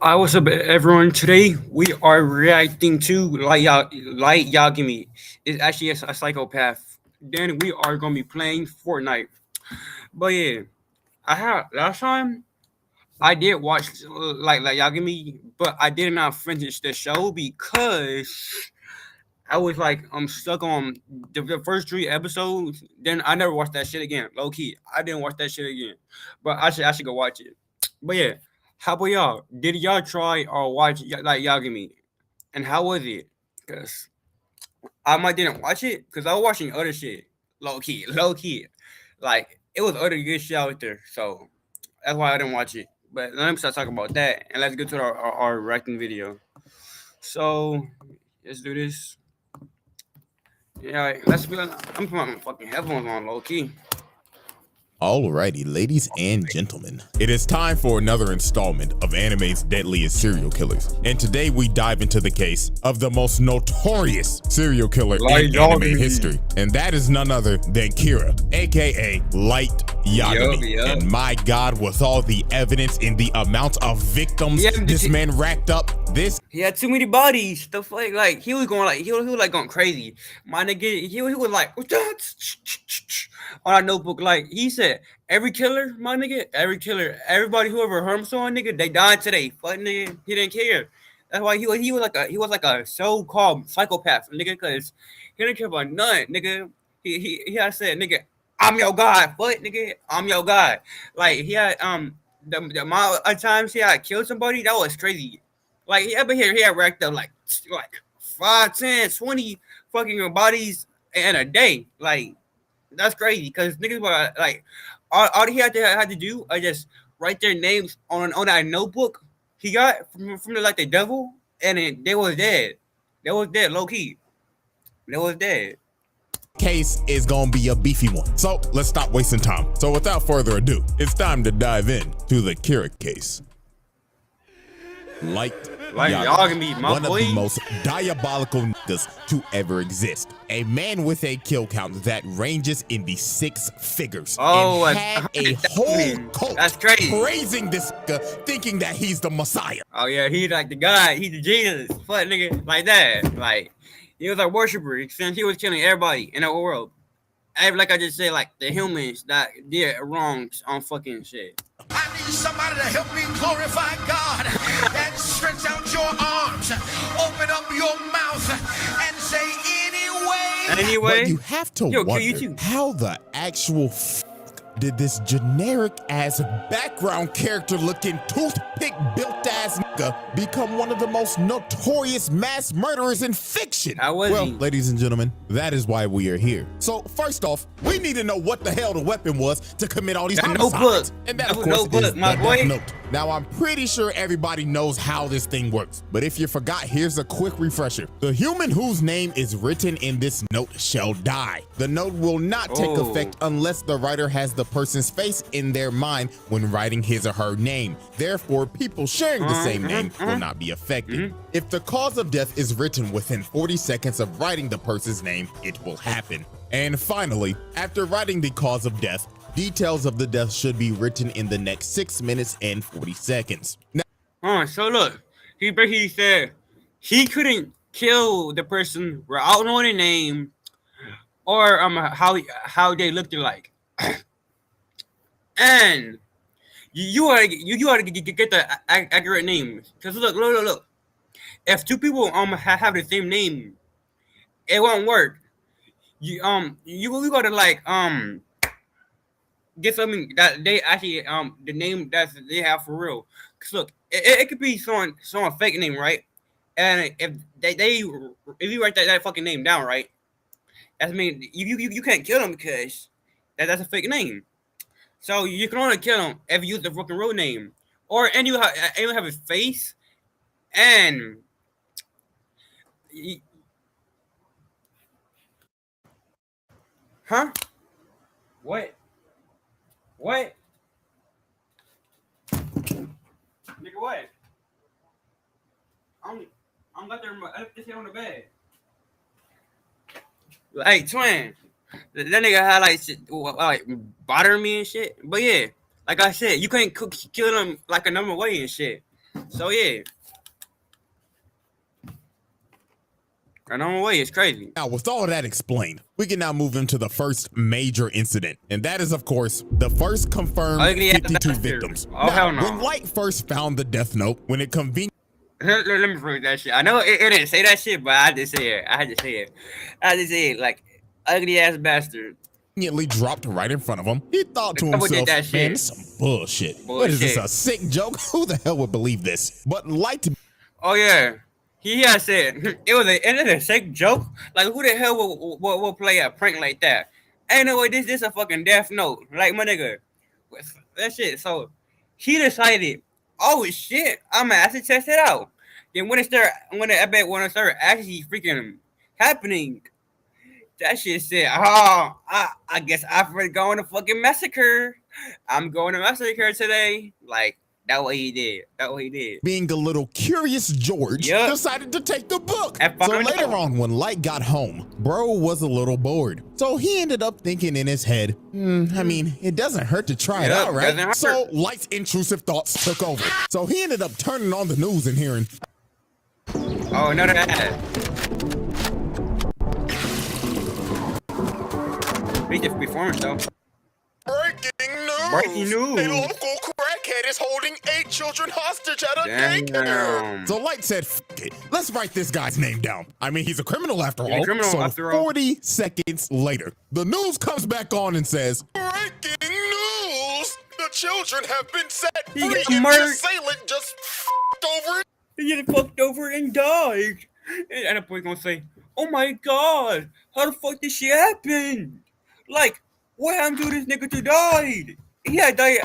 What's up, everyone? Today we are reacting to Light Yagami. It's actually a psychopath. Then we are gonna be playing Fortnite. But yeah, I had last time I did watch Light Yagami, but I did not finish the show because I was like I'm stuck on the first three episodes. Then I never watched that shit again. Low key, I didn't watch that shit again. But I should go watch it. But yeah, how about y'all? Did y'all try or watch like Yagami? And how was it? Cause I might didn't watch it because I was watching other shit. Low key. Like it was other good shit out there. So that's why I didn't watch it. But let me start talking about that and let's get to our reacting video. So let's do this. Yeah, let's be honest. I'm putting my fucking headphones on low key. Alrighty, ladies and gentlemen, it is time for another installment of anime's deadliest serial killers. And today we dive into the case of the most notorious serial killer in anime history. And that is none other than Kira, aka Light Yagami. Yup. And my God, with all the evidence and the amount of victims this man racked up, he had too many bodies. The fuck, like he was going like he was like going crazy. My nigga, he was like on our notebook. Like he said, every killer, my nigga, every killer, everybody who ever harmed someone, nigga, they died today. Fuck nigga, he didn't care. That's why he was like a so-called psychopath, nigga, cause he didn't care about none, nigga. He had said, nigga, I'm your god. What, nigga, I'm your god. Like he had the amount of times he had killed somebody, that was crazy. Like he ever here, he had racked up like 5, 10, 20 fucking bodies in a day. Like that's crazy because niggas were like all he had to do I just write their names on that notebook he got from the devil, and then they was dead. They was dead, low key. They was dead. Case is gonna be a beefy one. So let's stop wasting time. So without further ado, it's time to dive in to the Kira case. Light Yagami, one of the most diabolical niggas to ever exist. A man with a kill count that ranges in the 6 figures. Oh, and had a whole cult that's crazy, praising this nigga, thinking that he's the Messiah. Oh yeah, he's like the God, he's the Jesus, fuck nigga, like that. Like he was a worshiper since he was killing everybody in the world. Like I just said, like the humans that did wrongs on fucking shit. I need somebody to help me glorify God and stretch out your arms, open up your mouth, and say anyway. But you have to wonder how the actual fuck did this generic ass background character looking toothpick built ass nigga become one of the most notorious mass murderers in fiction? Well, ladies and gentlemen, that is why we are here. So first off, we need to know what the hell the weapon was to commit all these homicides. And that, of course, is the death note. Now, I'm pretty sure everybody knows how this thing works, but if you forgot, here's a quick refresher. The human whose name is written in this note shall die. The note will not take effect unless the writer has the person's face in their mind when writing his or her name. Therefore, people sharing the same name will not be affected. If the cause of death is written within 40 seconds of writing the person's name, it will happen. And finally, after writing the cause of death, details of the death should be written in the next 6 minutes and 40 seconds. Now, so look, he basically said he couldn't kill the person without knowing their name or how they looked like. And you ought to get the accurate name. Cause look. If two people have the same name, it won't work. You gotta like get something that they actually the name that they have for real. Cause look, it could be someone fake name, right? And if if you write that fucking name down, right? That means you can't kill them because that's a fake name. So you can only kill them if you use the fucking real name, and you have his face, and huh? What? Nigga, what? I'm got there. I left this shit on the bed. Like twin, that nigga had like bother me and shit. But yeah, like I said, you can't kill them like a normal way and shit. So yeah. And on the way, it's crazy. Now, with all that explained, we can now move into the first major incident, and that is, of course, the first confirmed 52 victims. Oh, now, hell no. When Light first found the death note, when it convened. Let me prove that shit. I know it didn't say that shit, but I had to say it. I had to say it like ugly ass bastard. Immediately dropped right in front of him. He thought to himself, man, this is some bullshit. What is this, a sick joke? Who the hell would believe this? But Light. Oh, yeah. He had said it was a sick joke. Like, who the hell will play a prank like that? Ain't no way this a fucking death note. Like, my nigga. That shit. So, he decided, oh, shit, I'm gonna actually test it out. Then when it started actually freaking happening, that shit said, oh, I guess I'm going to fucking massacre. I'm going to massacre today. Like, that's what he did. Being a little curious George decided to take the book. So later on, when Light got home, bro was a little bored. So he ended up thinking in his head, I mean, it doesn't hurt to try it out, right? So Light's intrusive thoughts took over. So he ended up turning on the news and hearing, oh, no, that. Read the performance, though. Breaking news. A local crackhead is holding 8 children hostage at a daycare. So Light said, F it. Let's write this guy's name down. I mean, he's a criminal after all. 40 seconds later, the news comes back on and says, breaking news. The children have been set free and the assailant just f***ed over it. He just fucked over and died. And the boy gonna say, oh my god, how the fuck did shit happen? Like, what happened to this nigga to died? He had died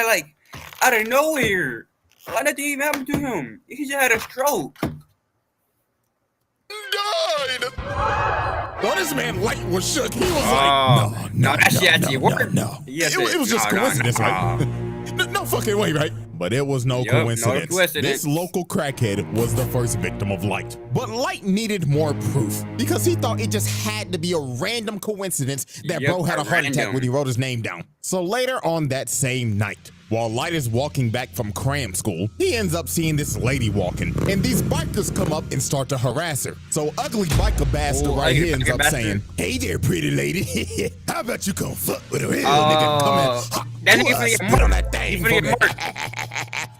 like out of nowhere. Like nothing even happened to him. He just had a stroke. Died. Well, this man Light was shook. He was like, no, that shit actually worked. No. It was just coincidence, right? No fucking way, right? But it was no coincidence. This local crackhead was the first victim of Light. But Light needed more proof because he thought it just had to be a random coincidence that bro had a heart attack when he wrote his name down. So later on that same night, while Light is walking back from cram school, he ends up seeing this lady walking, and these bikers come up and start to harass her. So ugly biker bastard right here ends up saying, hey there, pretty lady. How about you come fuck with a real nigga? Come in. That nigga spit on that thing for me.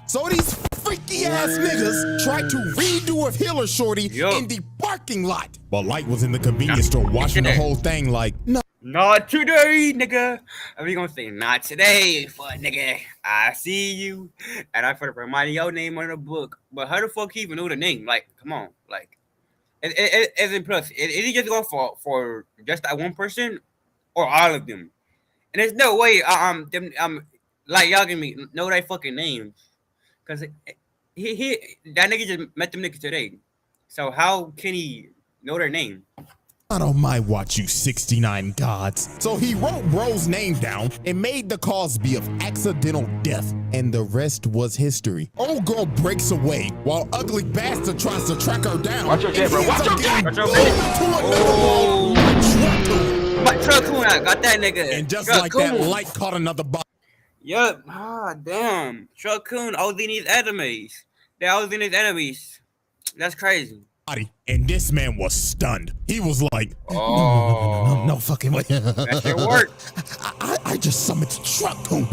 So these freaky ass niggas tried to redo a Hiller shorty in the parking lot. While Light was in the convenience store watching the whole thing like, no. Not today, nigga. Are we gonna say not today, fuck nigga? I see you. And I put remind your name on the book. But how the fuck he even know the name? Like, come on. Like, as in plus, is he just going for just that one person or all of them? And there's no way like y'all give me know their fucking names. Cause he that nigga just met them niggas today. So how can he know their name? Not on my watch, you 69 gods. So he wrote bro's name down and made the cause be of accidental death, and the rest was history. Old girl breaks away while ugly bastard tries to track her down. Watch your jet, bro. Watch your jet. But Truck-kun, I got that nigga. And just like that, Light caught another body. Yup. Ah, damn. Truck-kun, all in his enemies. They're all in his enemies. That's crazy. And this man was stunned. He was like, no fucking way. That shit worked. I just summoned Truck-kun.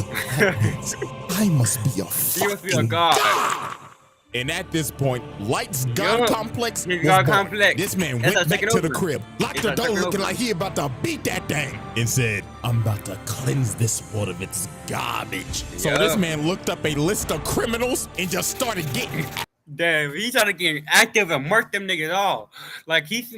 I must be a fucking god. And at this point, Light's God complex was born. This man went back to the crib, locked the door looking like he about to beat that thing, and said, I'm about to cleanse this world of its garbage. So this man looked up a list of criminals and just started getting... Damn, he's trying to get active and mark them niggas all. Like, he's...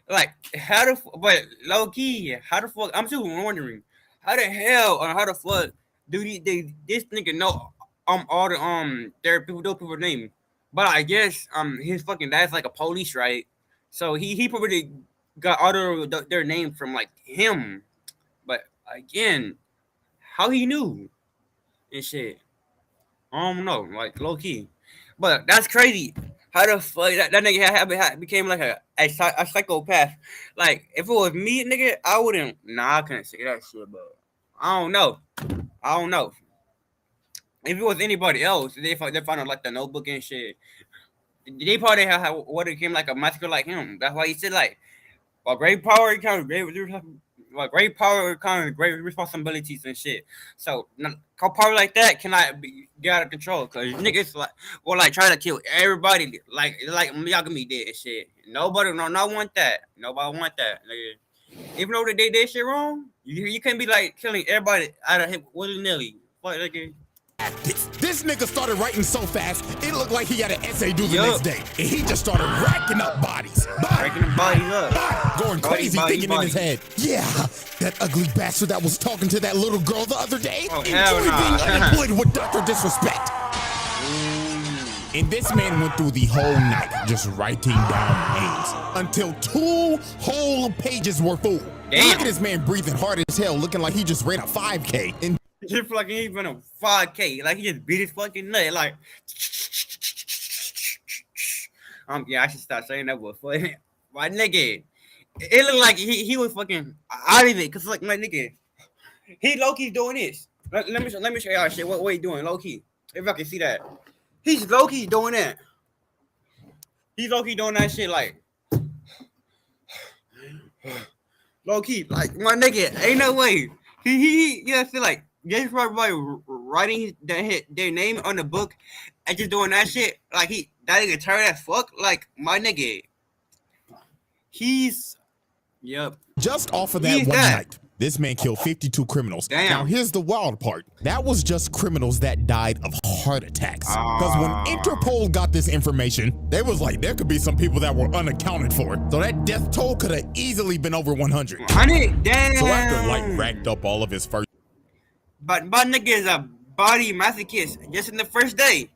Like, how the... But, low-key, how the fuck... I'm still wondering, how the hell or how the fuck do this nigga know all the... Their people name? But I guess his fucking dad's like a police, right? So he probably got all their names from like him. But again, how he knew and shit, I don't know, like low key. But that's crazy. How the fuck that nigga became like a psychopath? Like if it was me, nigga, I wouldn't. Nah, I couldn't say that shit. But I don't know. if it was anybody else, they found out like the notebook and shit. They probably have what it came like a massacre like him. That's why he said like, well, great power comes great power comes great responsibilities and shit. So power like that cannot get out of control because niggas like try to kill everybody like Yagami did and shit. Nobody want that. Nobody want that. Nigga. Even though they did shit wrong, you can't be like killing everybody out of him willy nilly. Fuck nigga. This nigga started writing so fast, it looked like he had an essay due the next day. And he just started racking up bodies. Going crazy thinking in his head, yeah, that ugly bastard that was talking to that little girl the other day. Oh, enjoy being unemployed with Dr. Disrespect. And this man went through the whole night just writing down names until 2 whole pages were full. Damn. Look at this man breathing hard as hell, looking like he just ran a 5K. And just like he even a 5K, like he just beat his fucking nut, like. Yeah, I should stop saying that word. My nigga, it looked like he was fucking out of it, cause like my nigga, he low key doing this. Let me show y'all shit. What he doing, low key? If I can see that, he's low key doing that. He's low key doing that shit like low key, like my nigga. Ain't no way. He yeah, feel like. Just everybody writing their name on the book and just doing that shit like that nigga tired as fuck. Like my nigga, he's just off of that one night, this man killed 52 criminals. Damn. Now here's the wild part: that was just criminals that died of heart attacks. Because when Interpol got this information, they was like, there could be some people that were unaccounted for. So that death toll could have easily been over 100. 100. Damn. So after Light racked up all of his first. But my nigga is a body masochist just in the first day.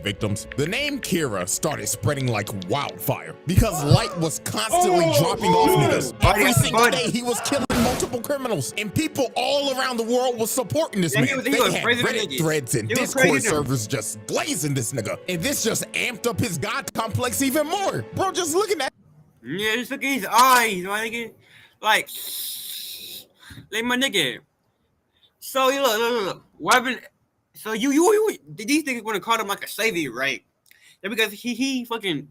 Victims, the name Kira started spreading like wildfire because Light was constantly dropping off niggas. Every single day he was killing multiple criminals, and people all around the world was supporting this man. They had Reddit threads and Discord servers just blazing this nigga, and this just amped up his god complex even more. Bro, just looking at just look at his eyes, my nigga. Like my nigga. So you look. What happened? So you these niggas want to call him like a savior, right? Yeah, because he fucking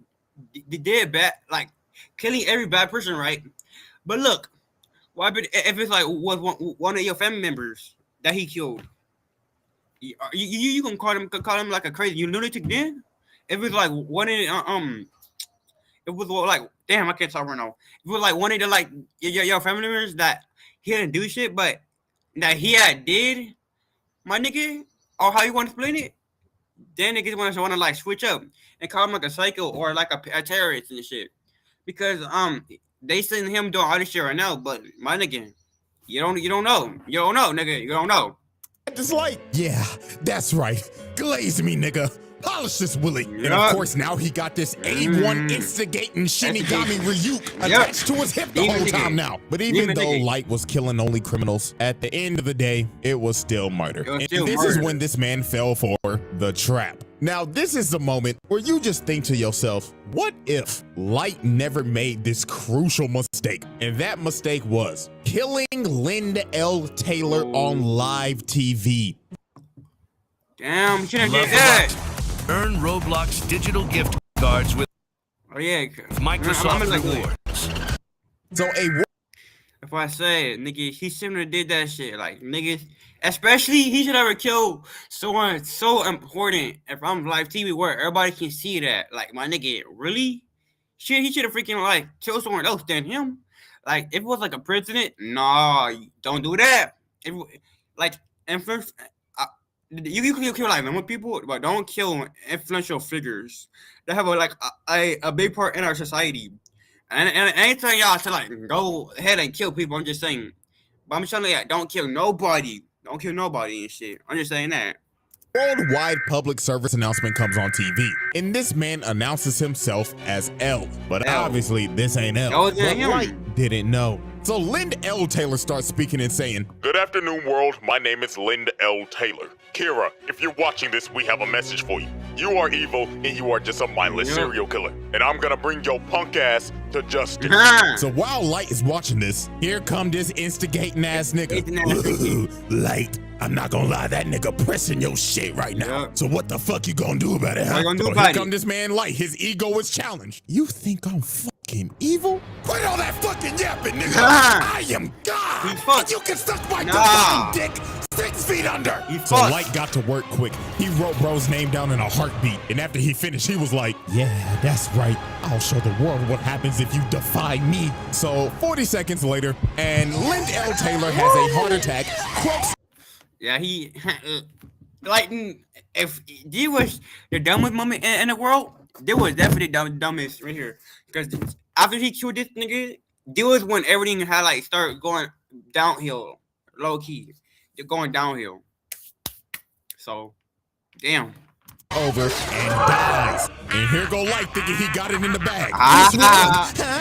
did bad, like killing every bad person, right? But look, what happened if it's like was one of your family members that he killed? You can call him like a crazy lunatic then? If it's like one of it was like damn, I can't talk right now. If it was like one of the like your family members that he didn't do shit, but that he did, my nigga, or how you want to explain it, then niggas want to like switch up and call him like a psycho or like a terrorist and shit. Because they send him doing all this shit right now, but my nigga, you don't know, nigga, you don't know. Just like, yeah, that's right, glaze me, nigga. Polish this Willie. And of course, now he got this A1 instigating Shinigami Ryuk attached to his hip the whole time now. But even though Light was killing only criminals, at the end of the day, it was still murder. And this is when this man fell for the trap. Now, this is the moment where you just think to yourself, what if Light never made this crucial mistake? And that mistake was killing Linda L. Taylor on live TV. Damn, you shouldn't get that. Earn Roblox digital gift cards with Microsoft Rewards. So if I say it, nigga, he shouldn't have did that shit. Like niggas, especially he should ever kill someone so important if I'm live TV where everybody can see that. Like my nigga, really? Shit, he should have freaking like killed someone else than him. Like if it was like a president, nah, don't do that. If like influence. You can kill like normal people, but don't kill influential figures that have a big part in our society. And I ain't telling y'all to like go ahead and kill people. I'm just saying, but I'm telling you, don't kill nobody. Don't kill nobody and shit. I'm just saying that. Worldwide public service announcement comes on TV, and this man announces himself as L. But obviously, this ain't L. But Light didn't know. So Linda L. Taylor starts speaking and saying, "Good afternoon, world. My name is Linda L. Taylor. Kira, if you're watching this, we have a message for you. You are evil, and you are just a mindless serial killer. And I'm gonna bring your punk ass to justice." So while Light is watching this, here come this instigating ass nigga. Light, I'm not gonna lie, that nigga pressing your shit right now. Yep. So what the fuck you gonna do about it, huh? What you gonna do So about here it? come this man Light. His ego is challenged. You think I'm fucking evil? Quit all that fucking yapping, nigga. I am God. He's fucked. And you can suck my Nah. divine dick 6 feet under. He's So fucked. Light got to work quick. He wrote bro's name down in a heartbeat. And after he finished, he was like, yeah, that's right. I'll show the world what happens if you defy me. So 40 seconds later, and Lind L. Taylor has a heart attack. Croaks. Yeah, he like if he was the dumbest moment in the world, there was definitely the dumbest right here. Because after he killed this nigga, there was when everything had like started going downhill, low key, they're going downhill. So, damn. Over and dies. And here go Light thinking he got it in the bag.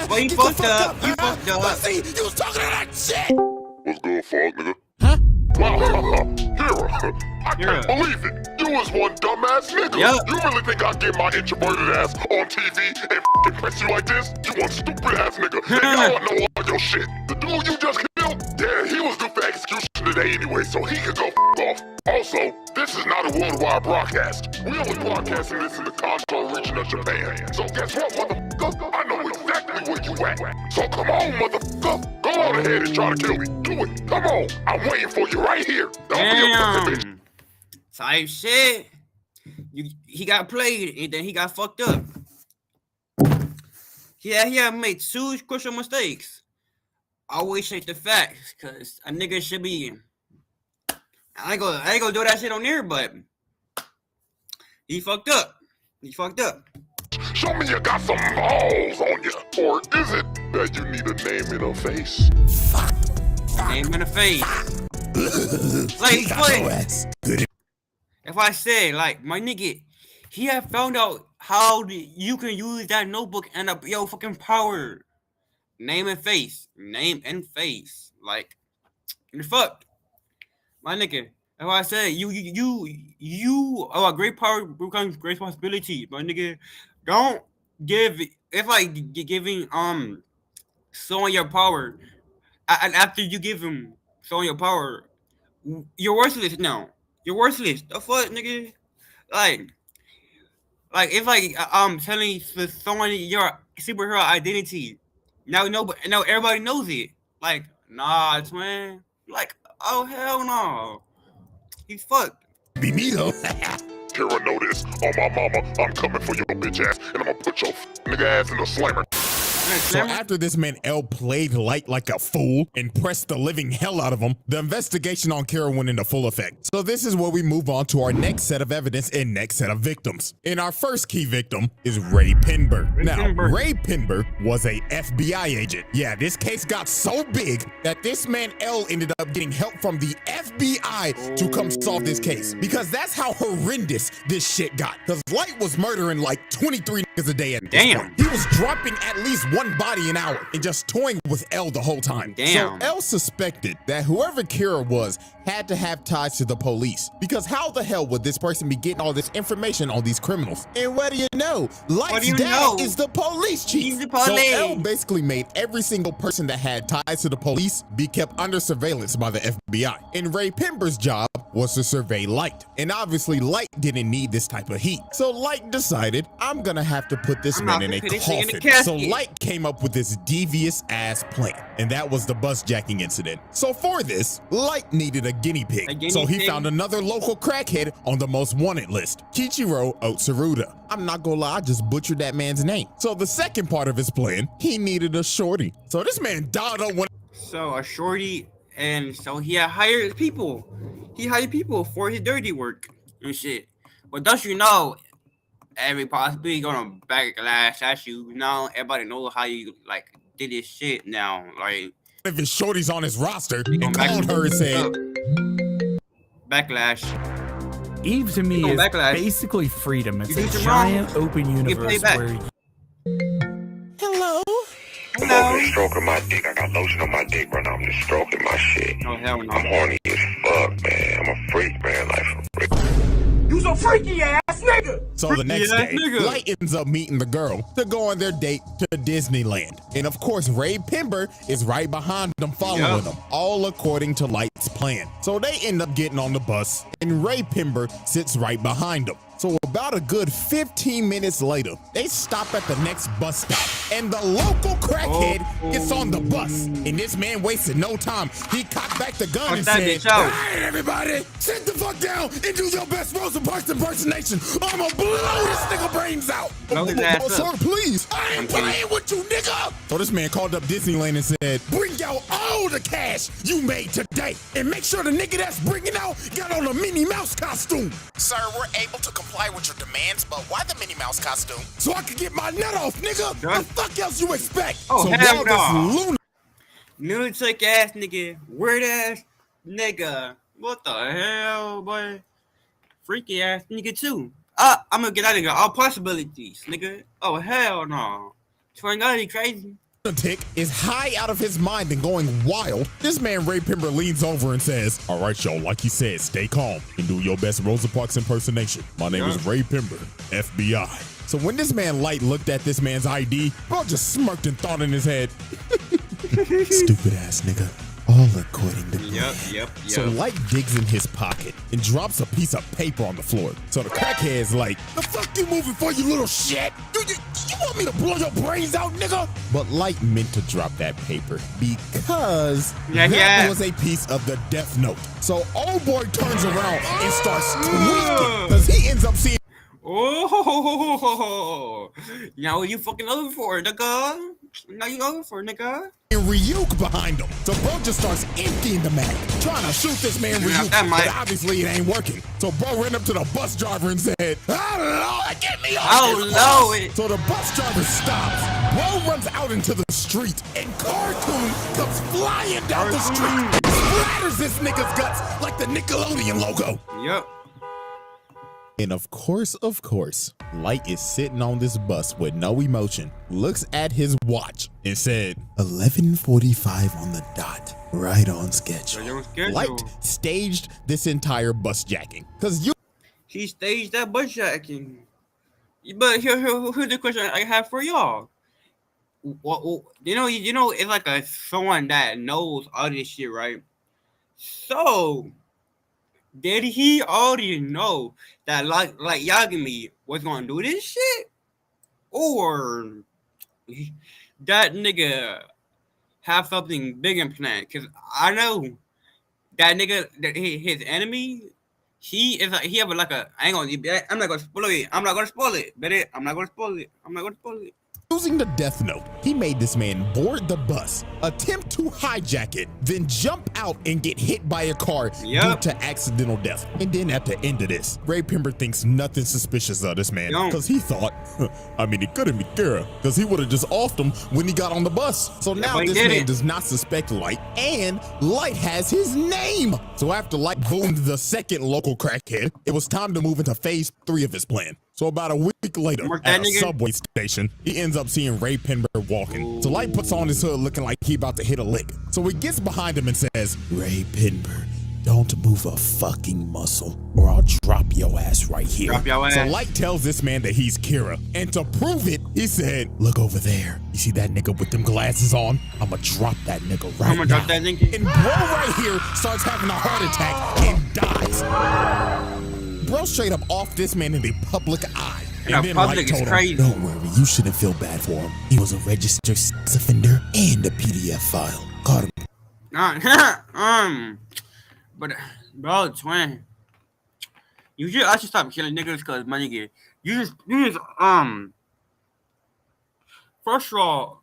Well, he fucked up. You fucked up. See, you was talking to that shit. What's good, Fog, nigga? Huh? Wow, Kira, I can't believe it. You was one dumbass nigga. Yep. You really think I'd get my introverted ass on TV and f***ing press you like this? You one stupid ass nigga. And y'all know all your shit. The dude you just killed, yeah, he was due for execution today anyway, so he could go f*** off. Also, this is not a worldwide broadcast. We only broadcasting this in the Kanto region of Japan. So guess what, motherfucker? I know exactly where you at. So come on, motherfucker. Go on ahead and try to kill me. Do it. Come on. I'm waiting for you right here. Don't be a fucking bitch. Damn. Type shit. He got played and then he got fucked up. Yeah, he had made 2 crucial mistakes. Always check the facts, cause a nigga should be. I ain't gonna do that shit on there, but he fucked up. He fucked up. Show me you got some balls on you. Or is it that you need a name and a face? Name in the face. Like, if I say, like, my nigga, he had found out how you can use that notebook and your fucking power. Name and face. Name and face. Like, you're fucked. My nigga, if I say you a great power becomes great responsibility, my nigga, don't give if like giving someone your power and after you give him someone your power, you're worthless now. You're worthless. The fuck, nigga? Like if like telling someone your superhero identity, now everybody knows it. Like, nah, twin. Like, oh hell no. He's fucked. Be me though. Kira, know this. On my mama, I'm coming for your bitch ass, and I'm gonna put your nigga ass in the slammer. So after this man L played Light like a fool and pressed the living hell out of him, the investigation on Kira went into full effect. So this is where we move on to our next set of evidence and next set of victims. And our first key victim is Ray Pinber. Ray Pinber was a FBI agent. Yeah, this case got so big that this man L ended up getting help from the FBI to come solve this case. Because that's how horrendous this shit got. Because Light was murdering like 23 niggas a day at this point. He was dropping at least 1 body an hour and just toying with L the whole time. Damn. So L suspected that whoever Kira was had to have ties to the police, because how the hell would this person be getting all this information on these criminals? And what do you know? Light's dad is the police chief. He's the police. So L basically made every single person that had ties to the police be kept under surveillance by the FBI. And Ray Pinber's job was to survey Light. And obviously Light didn't need this type of heat. So Light decided, I'm gonna have to put this man in a coffin. So Light came up with this devious ass plan, and that was the bus jacking incident. So for this, Light needed a guinea pig. So he found another local crackhead on the most wanted list, Kichiro Otsuruda. I'm not gonna lie, I just butchered that man's name. So the second part of his plan, he needed a shorty. So this man dialed up one. So a shorty, and so he had hired people. He hired people for his dirty work and shit. But don't you know, every possibility gonna backlash at you. Now everybody knows how you like did this shit now. Like if his shorty's on his roster and called her and said backlash. Eve to me is basically freedom. It's a giant open universe where Hello? I'm over here stroking my dick. I got lotion on my dick right now. I'm just stroking my shit. Oh hell no. I'm horny as fuck, man. I'm a freak, man. Like, for real. You you's a freaky ass nigga. So the next day, Light ends up meeting the girl to go on their date to Disneyland. And of course, Ray Pember is right behind them following them, all according to Light's plan. So they end up getting on the bus and Ray Pember sits right behind them. So about a good 15 minutes later, they stop at the next bus stop and the local crackhead gets on the bus. And this man wasted no time. He cocked back the gun and said, "All right, everybody, sit the fuck down and do your best Rosa Parks impersonation. I'ma blow this nigga brains out." Sir, please, I ain't playing with you, nigga. So this man called up Disneyland and said, "Bring out all the cash you made today and make sure the nigga that's bringing out got on a Minnie Mouse costume." Sir, we're able to comply with your demands, but why the Minnie Mouse costume? So I can get my nut off, nigga. What the fuck else you expect? Oh, so hell no. Lunatic ass nigga, weird ass nigga. What the hell, boy? Freaky ass nigga too. I'm gonna get out of here. All possibilities, nigga. Oh hell no. Twin gotta be crazy. Tick is high out of his mind and going wild. This man Ray Pember leans over and says, "All right, y'all, like he said, stay calm and do your best Rosa Parks impersonation. My name is Ray Pember, FBI." So when this man Light looked at this man's ID, bro just smirked and thought in his head, "Stupid ass nigga. All according to plan." Yep. So Light digs in his pocket and drops a piece of paper on the floor. So the crackhead's like, "The fuck you moving for, you little shit? You want me to blow your brains out, nigga?" But Light meant to drop that paper because that was a piece of the death note. So old boy turns around and starts tweaking because he ends up seeing, "Oh, now you fucking over for it, nigga. Now you over for it, nigga." Ryuk behind him. So bro just starts emptying the mag, trying to shoot this man Ryuk, but obviously it ain't working. So bro ran up to the bus driver and said, "Oh Lord, get me off this bus." So the bus driver stops. Bro runs out into the street and Cartoon comes flying down the street, splatters this nigga's guts like the Nickelodeon logo. Yep. And of course, Light is sitting on this bus with no emotion, looks at his watch and said, 11:45 on the dot, right on schedule. Light staged this entire bus jacking. He staged that bus jacking. But here's the question I have for y'all. Well, you know, it's like someone that knows all this shit, right? So did he already know that Light Yagami was gonna do this shit? Or that nigga have something big in plan? Cause I know that nigga, his enemy, he have like a, I'm not gonna spoil it. I'm not gonna spoil it. Using the death note, he made this man board the bus, attempt to hijack it, then jump out and get hit by a car due to accidental death. And then at the end of this, Ray Pember thinks nothing suspicious of this man because he thought, he couldn't be Kira because he would have just offed him when he got on the bus. So now this man does not suspect Light, and Light has his name. So after Light boomed the second local crackhead, it was time to move into phase 3 of his plan. So about a week later, at a subway station, he ends up seeing Ray Pember walking. So Light puts on his hood looking like he about to hit a lick. So he gets behind him and says, "Ray Pember, don't move a fucking muscle or I'll drop your ass right here." So Light tells this man that he's Kira. And to prove it, he said, "Look over there. You see that nigga with them glasses on? I'ma drop that nigga right now." Drop that nigga. And bro right here starts having a heart attack and dies. Bro straight up off this man in the public eye. And then Light told him, "Don't worry, you shouldn't feel bad for him. He was a registered sex offender and a PDF file. Caught him." But bro, twin, I should stop killing niggas because my nigga, you just first of all,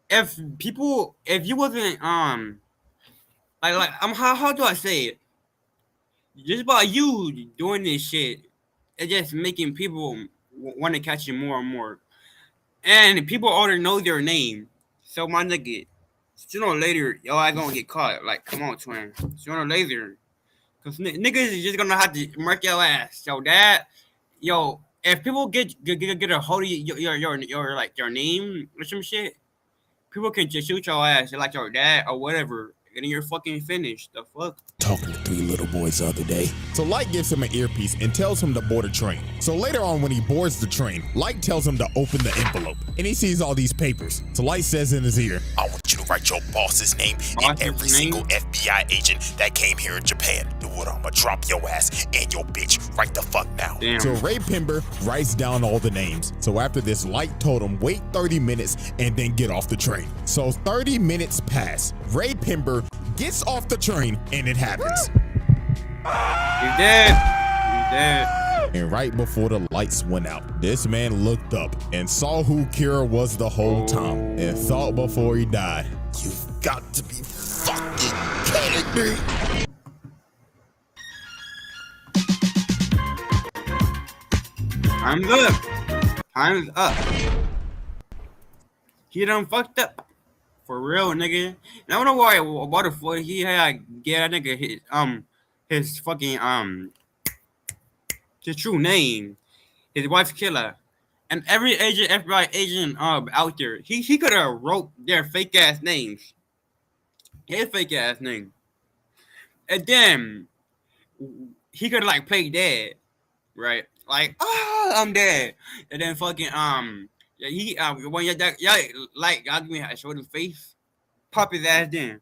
if you wasn't how do I say it? Just by you doing this shit, it's just making people want to catch you more and more. And people already know their name. So my nigga, sooner or later, y'all are gonna get caught. Like, come on, twin. Sooner or later. Because niggas is just gonna have to mark your ass. So if people get a hold of your name or some shit, people can just shoot your ass like your dad or whatever. and then you're fucking finished. The fuck? Talking to 3 little boys the other day. So Light gives him an earpiece and tells him to board a train. So later on when he boards the train, Light tells him to open the envelope. And he sees all these papers. So Light says in his ear, I want you to write your boss's name and every single FBI agent that came here in Japan. Do what? I'ma drop your ass and your bitch right the fuck now. Damn. So Ray Pember writes down all the names. So after this, Light told him wait 30 minutes and then get off the train. So 30 minutes pass. Ray Pember gets off the train and it happens. He's dead. He's dead. And right before the lights went out, this man looked up and saw who Kira was the whole time and thought before he died, you've got to be fucking kidding me. Time's up. Time's up. He done fucked up. For real, nigga. And I don't know why Waterford he had get that nigga his fucking his true name, his wife's killer, and every agent, FBI agent out there, he could have wrote their fake ass names, his fake ass name, and then he could have like played dead, right? Like, oh, I'm dead, and then fucking he when like Yagami had showed his face, pop his ass in.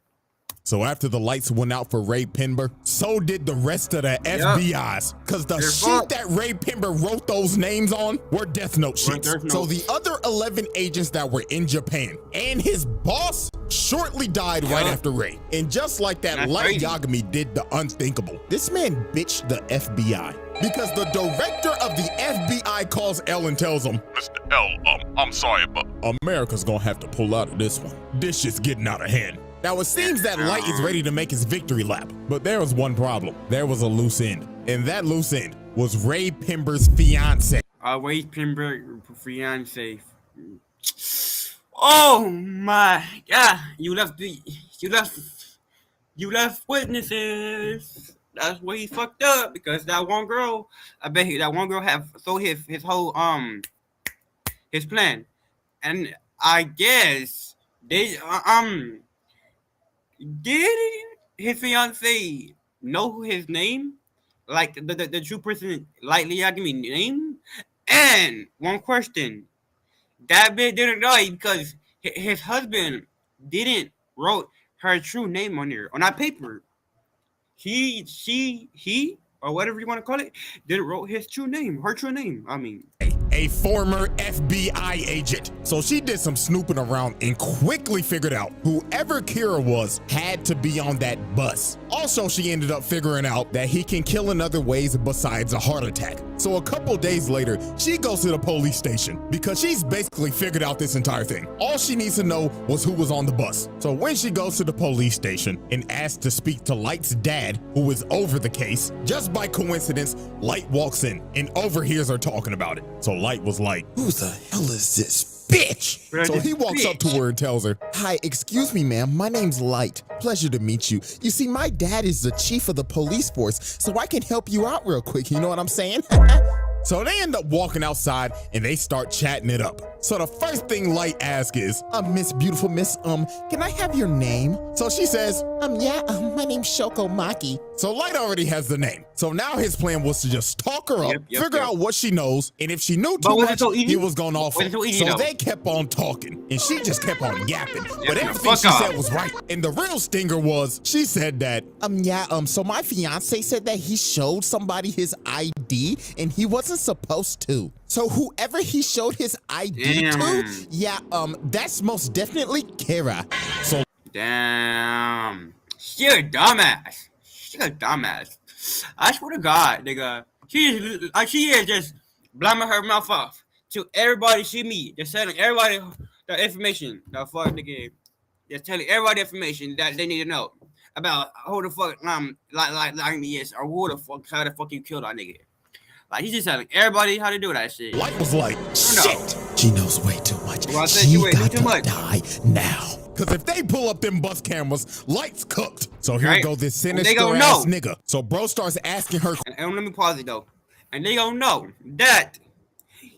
So after the lights went out for Ray Pember, so did the rest of the FBI's. Cause the sheet that Ray Pember wrote those names on were death note sheets. So the other 11 agents that were in Japan and his boss shortly died right after Ray. And just like that, Light Yagami did the unthinkable. This man bitched the FBI. Because the director of the FBI calls L and tells him, Mr. L, I'm sorry, but America's gonna have to pull out of this one. This shit's getting out of hand. Now it seems that Light is ready to make his victory lap, but there was one problem. There was a loose end, and that loose end was Ray Pember's fiance. Ray Pember fiance. Oh my God! You left witnesses. That's where he fucked up because that one girl. I bet that one girl have so his whole his plan, and I guess they did his fiance know his name, like the true person, Light Yagami name? And one question, that bitch didn't die because his husband didn't wrote her true name on there on that paper. He, or whatever you want to call it, didn't wrote his true name, her true name. I mean, a former FBI agent. So she did some snooping around and quickly figured out whoever Kira was had to be on that bus. Also, she ended up figuring out that he can kill in other ways besides a heart attack. So a couple days later, she goes to the police station because she's basically figured out this entire thing. All she needs to know was who was on the bus. So when she goes to the police station and asks to speak to Light's dad, who is over the case, just by coincidence, Light walks in and overhears her talking about it. So Light was like, who the hell is this bitch? So he walks up to her and tells her, hi, excuse me, ma'am. My name's Light. Pleasure to meet you. You see, my dad is the chief of the police force, so I can help you out real quick. You know what I'm saying? So they end up walking outside and they start chatting it up. So the first thing Light asks is, Miss Beautiful Miss, can I have your name? So she says, my name's Shoko Maki. So Light already has the name. So now his plan was to just talk her up, figure out what she knows, and if she knew too much, he was going off her. So they kept on talking, and she just kept on yapping. But everything she said was right. And the real stinger was, she said that, so my fiance said that he showed somebody his ID, and he wasn't supposed to. So whoever he showed his ID to, that's most definitely Kira. So damn, she a dumbass. She a dumbass. I swear to God, nigga, she is just blaming her mouth off to everybody she meet, just telling everybody the information. The fuck, nigga, just telling everybody the information that they need to know about who the fuck like me is, or who the fuck, how the fuck you killed that nigga. Like, he's just telling everybody how to do that shit. Light was like, shit, she knows way too much. Well, I said she got to die now. Because if they pull up them bus cameras, Light's cooked. So here go this sinister ass nigga. So bro starts asking her. And let me pause it though. And they gonna know that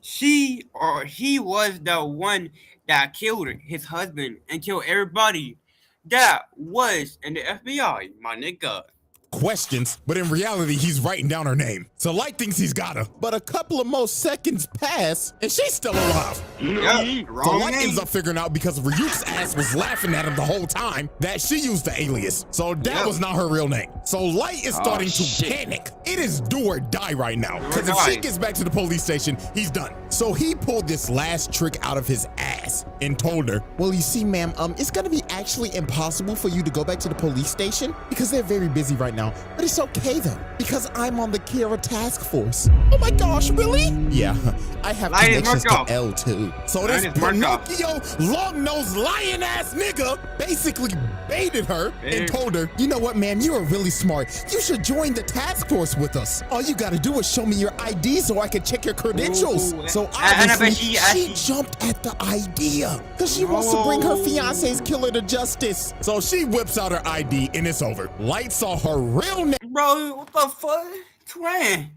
she or he was the one that killed his husband and killed everybody that was in the FBI, my nigga. Questions, but in reality, he's writing down her name. So Light thinks he's got her, but a couple of more seconds pass, and she's still alive. Yep, So Light ends up figuring out, because Ryuk's ass was laughing at him the whole time, that she used the alias. So that was not her real name. So Light is starting to panic. It is do or die right now, because if she gets back to the police station, he's done. So he pulled this last trick out of his ass and told her, well, you see, ma'am, it's gonna be actually impossible for you to go back to the police station because they're very busy right now. But it's okay though, because I'm on the Kira task force. Oh my gosh, really? Yeah, I have connections to L too. So this Pinocchio, long-nosed, lion-ass nigga basically baited her and told her, you know what, man, you are really smart. You should join the task force with us. All you gotta do is show me your ID so I can check your credentials. So obviously, she jumped at the idea because she wants to bring her fiance's killer to justice. So she whips out her ID and it's over. Light saw her real name. Bro, what the fuck? Twin,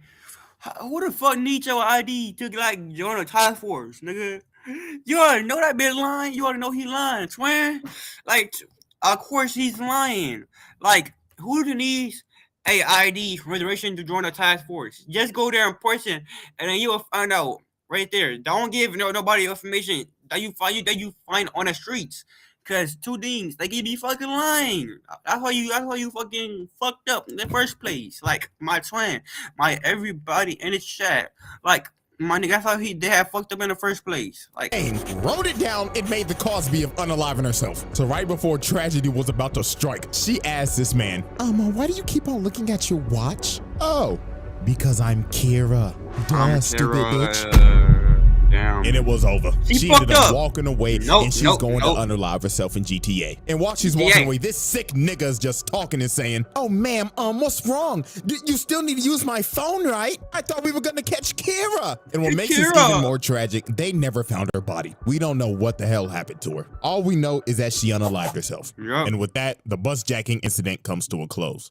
who the fuck needs your ID to like join a task force, nigga? You already know that bitch lying. You already know he lying, twin. Like, of course he's lying. Like, who needs a ID reservation to join a task force? Just go there in person, and then you will find out right there. Don't give nobody information that you find on the streets. Cause two things, they could be fucking lying. That's why you fucking fucked up in the first place. Like my twin, my everybody in the chat. Like my nigga, that's how they had fucked up in the first place. Like wrote it down, it made the Cosby of unaliving herself. So right before tragedy was about to strike, she asked this man, why do you keep on looking at your watch? Oh, because I'm Kira. Duh, stupid bitch. Damn. And it was over. She ended up walking away, and she's going to unalive herself in GTA. And while she's walking away, this sick nigga is just talking and saying, oh, ma'am, what's wrong? You still need to use my phone, right? I thought we were going to catch Kira. And what makes this even more tragic, they never found her body. We don't know what the hell happened to her. All we know is that she unalived herself. Yep. And with that, the bus jacking incident comes to a close.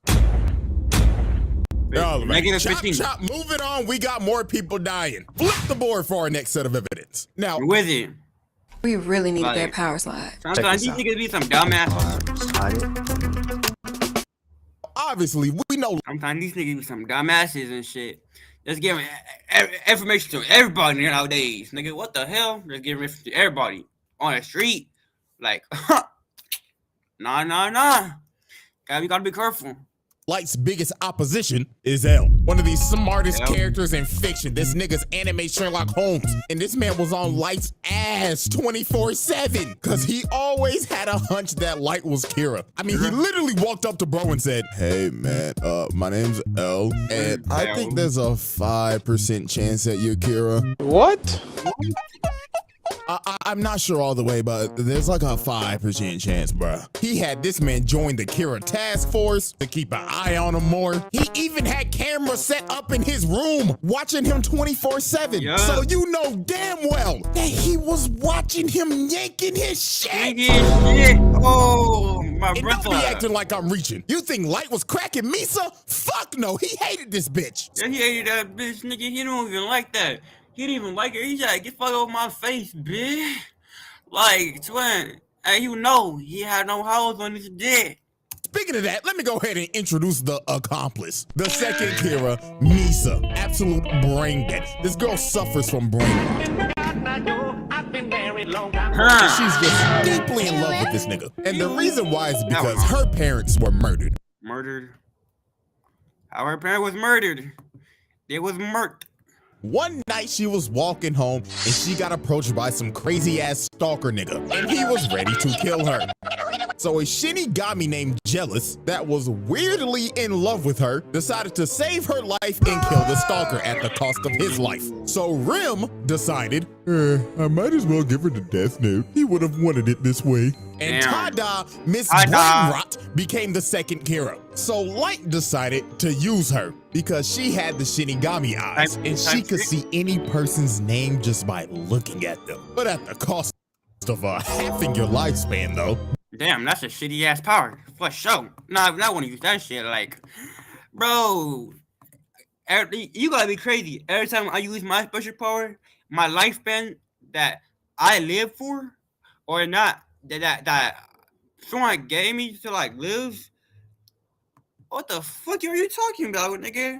Chop, move it on. We got more people dying. Flip the board for our next set of evidence. Now, with it. We really need to get a power slide. Sometimes these niggas be some dumbass. Obviously, we know. Sometimes these niggas be some dumbasses and shit. Just giving information to everybody nowadays. Nigga, what the hell? Just giving information to everybody on the street. Like, nah. We gotta be careful. Light's biggest opposition is L, one of the smartest characters in fiction. This nigga's anime Sherlock Holmes, and this man was on Light's ass 24/7 because he always had a hunch that Light was Kira. I mean, he literally walked up to bro and said, hey man, my name's L, and I think there's a 5% chance that you're Kira. What? I'm not sure all the way, but there's like a 5% chance, bruh. He had this man join the Kira task force to keep an eye on him more. He even had cameras set up in his room, watching him 24/7. Yeah. So you know damn well that he was watching him yanking his shit. Oh, my brother. Don't be acting like I'm reaching. You think Light was cracking Misa? Fuck no, he hated this bitch. Yeah, he hated that bitch, nigga. He don't even like that. He didn't even like her. He said, get fuck off my face, bitch. Like, twin. And you know, he had no house on his dick. Speaking of that, let me go ahead and introduce the accomplice. The second Kira, Misa. Absolute brain dead. This girl suffers from brain rot. She's just deeply in love with this nigga. And the reason why is because her parents were murdered. Murdered? How her parents was murdered? They was murked. One night she was walking home and she got approached by some crazy ass stalker nigga and he was ready to kill her. So a Shinigami named Jealous that was weirdly in love with her decided to save her life and kill the stalker at the cost of his life. So Rim decided, I might as well give her the death note. He would have wanted it this way. And Tada, Miss Brainrot, became the second Kira. So Light decided to use her because she had the Shinigami eyes and she could see any person's name just by looking at them. But at the cost of halving your lifespan though. Damn, that's a shitty ass power. For sure. Nah, I want to use that shit. Like, bro, you gotta be crazy. Every time I use my special power, my lifespan that I live for, or not, that someone gave me to like live. What the fuck are you talking about, nigga?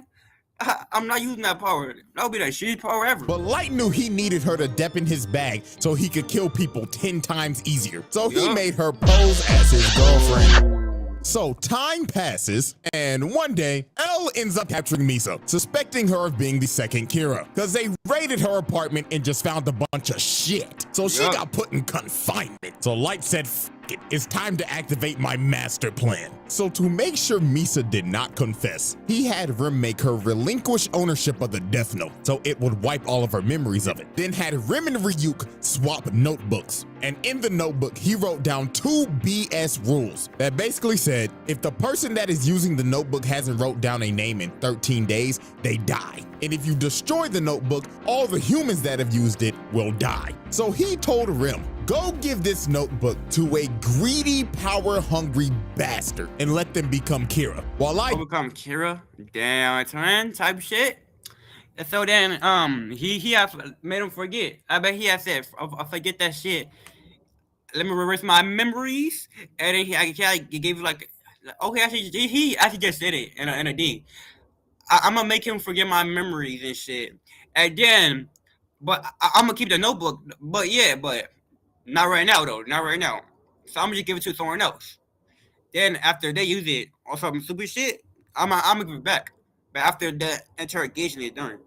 I'm not using that power. That would be the shittiest power ever. But Light knew he needed her to dep in his bag so he could kill people 10 times easier. So he made her pose as his girlfriend. So time passes, and one day, Elle ends up capturing Misa, suspecting her of being the second Kira, because they raided her apartment and just found a bunch of shit. So she got put in confinement. So Light said, F it, it's time to activate my master plan. So to make sure Misa did not confess, he had Rim make her relinquish ownership of the Death Note, so it would wipe all of her memories of it. Then had Rim and Ryuk swap notebooks. And in the notebook, he wrote down 2 BS rules that basically said, if the person that is using the notebook hasn't wrote down a name in 13 days, they die. And if you destroy the notebook, all the humans that have used it will die. So he told Rim, go give this notebook to a greedy, power-hungry bastard and let them become Kira. While I become Kira, damn turn type shit. And so then, he has made him forget. I bet he has said, I forget that shit. Let me reverse my memories, and then he gave you like, okay, actually, he actually just said it in a D. I'm gonna make him forget my memories and shit, and then, but I'm gonna keep the notebook. But not right now though, not right now. So I'm gonna just give it to someone else. Then after they use it or some stupid shit, I'm gonna give it back. But after the interrogation is done.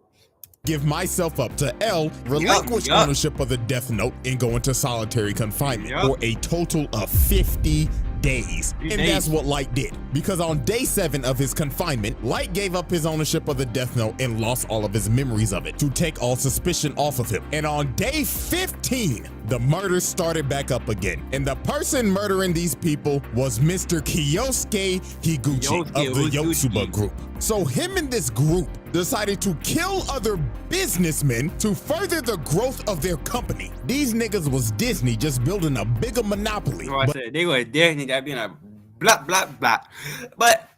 Give myself up to Elle, relinquish ownership of the Death Note, and go into solitary confinement for a total of 50 days. And that's what Light did. Because on day 7 of his confinement, Light gave up his ownership of the Death Note and lost all of his memories of it to take all suspicion off of him. And on day 15, the murders started back up again. And the person murdering these people was Mr. Kyosuke Higuchi of the Yotsuba group. So him and this group decided to kill other businessmen to further the growth of their company. These niggas was Disney just building a bigger monopoly. I said they were Disney that being a blah blah blah. But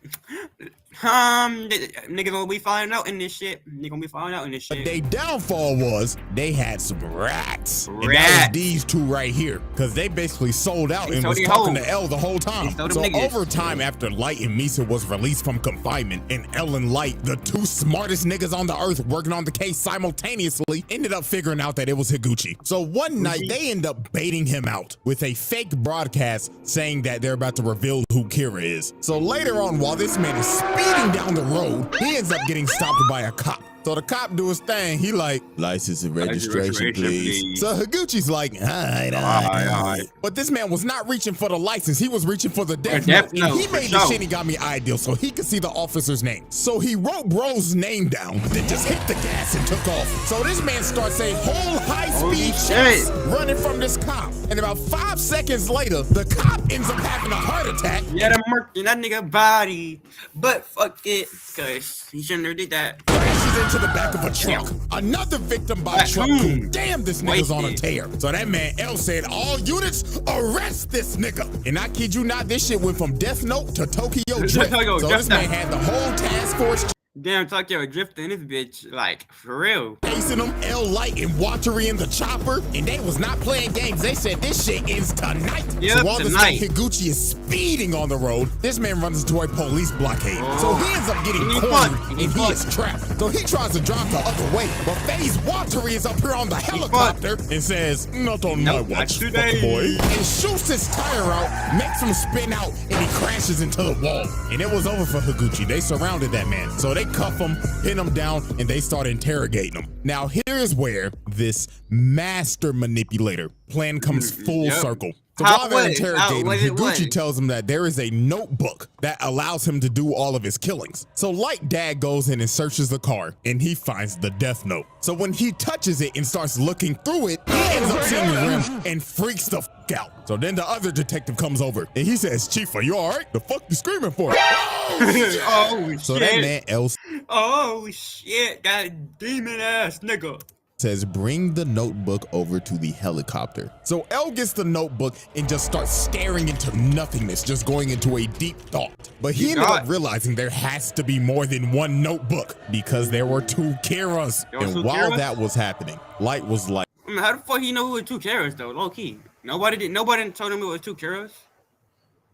niggas gonna be finding out in this shit. But their downfall was they had some rats. And that was these two right here. Cause they basically sold out and was talking to Elle the whole time. So over time, after Light and Misa was released from confinement, and Elle and Light, the 2 smartest niggas on the earth working on the case simultaneously, ended up figuring out that it was Higuchi. So one night they end up baiting him out with a fake broadcast saying that they're about to reveal who Kira is. So later on, while this man is speeding down the road, he ends up getting stopped by a cop. So the cop do his thing. He like, license and registration, please. So Higuchi's like, all right. But this man was not reaching for the license. He was reaching for the Death Note. And he made the Shinigami ideal so he could see the officer's name. So he wrote bro's name down, then just hit the gas and took off. So this man starts a whole high-speed chase running from this cop. And about 5 seconds later, the cop ends up having a heart attack. Yeah, they're murking that nigga body. But fuck it, because he shouldn't have did that. Crashes into the back of a truck. Another victim by truck. Damn, this nigga's on a tear. So that man L said, all units, arrest this nigga. And I kid you not, this shit went from Death Note to Tokyo Drift. So this man had the whole task force. Damn, Tokyo Drift in this bitch, like, for real. Chasing them, L Light and Watery in the chopper, and they was not playing games. They said this shit ends tonight. So while this man Higuchi is speeding on the road, this man runs into a police blockade. So he ends up getting cornered, and he is trapped. So he tries to drive the other way, but FaZe Watery is up here on the helicopter and says, not on my watch, fucker boy. And shoots his tire out, makes him spin out, and he crashes into the wall. And it was over for Higuchi. They surrounded that man. So they cuff him, pin him down, and they start interrogating him. Now here is where this master manipulator plan comes full circle. So while they're interrogating him, Higuchi tells him that there is a notebook that allows him to do all of his killings. So Light Dad goes in and searches the car, and he finds the Death Note. So when he touches it and starts looking through it, he ends up seeing Rim and freaks the fuck out. So then the other detective comes over, and he says, Chief, are you all right? The fuck you screaming for? Oh, shit. So that man else. Oh, shit. That demon ass nigga. Says, bring the notebook over to the helicopter. So L gets the notebook and just starts staring into nothingness, just going into a deep thought. But he ended up realizing there has to be more than one notebook because there were 2 Kiras. And while that was happening, Light was like, how the fuck he know it was 2 Kiras though, low key? Nobody told him it was 2 Kiras.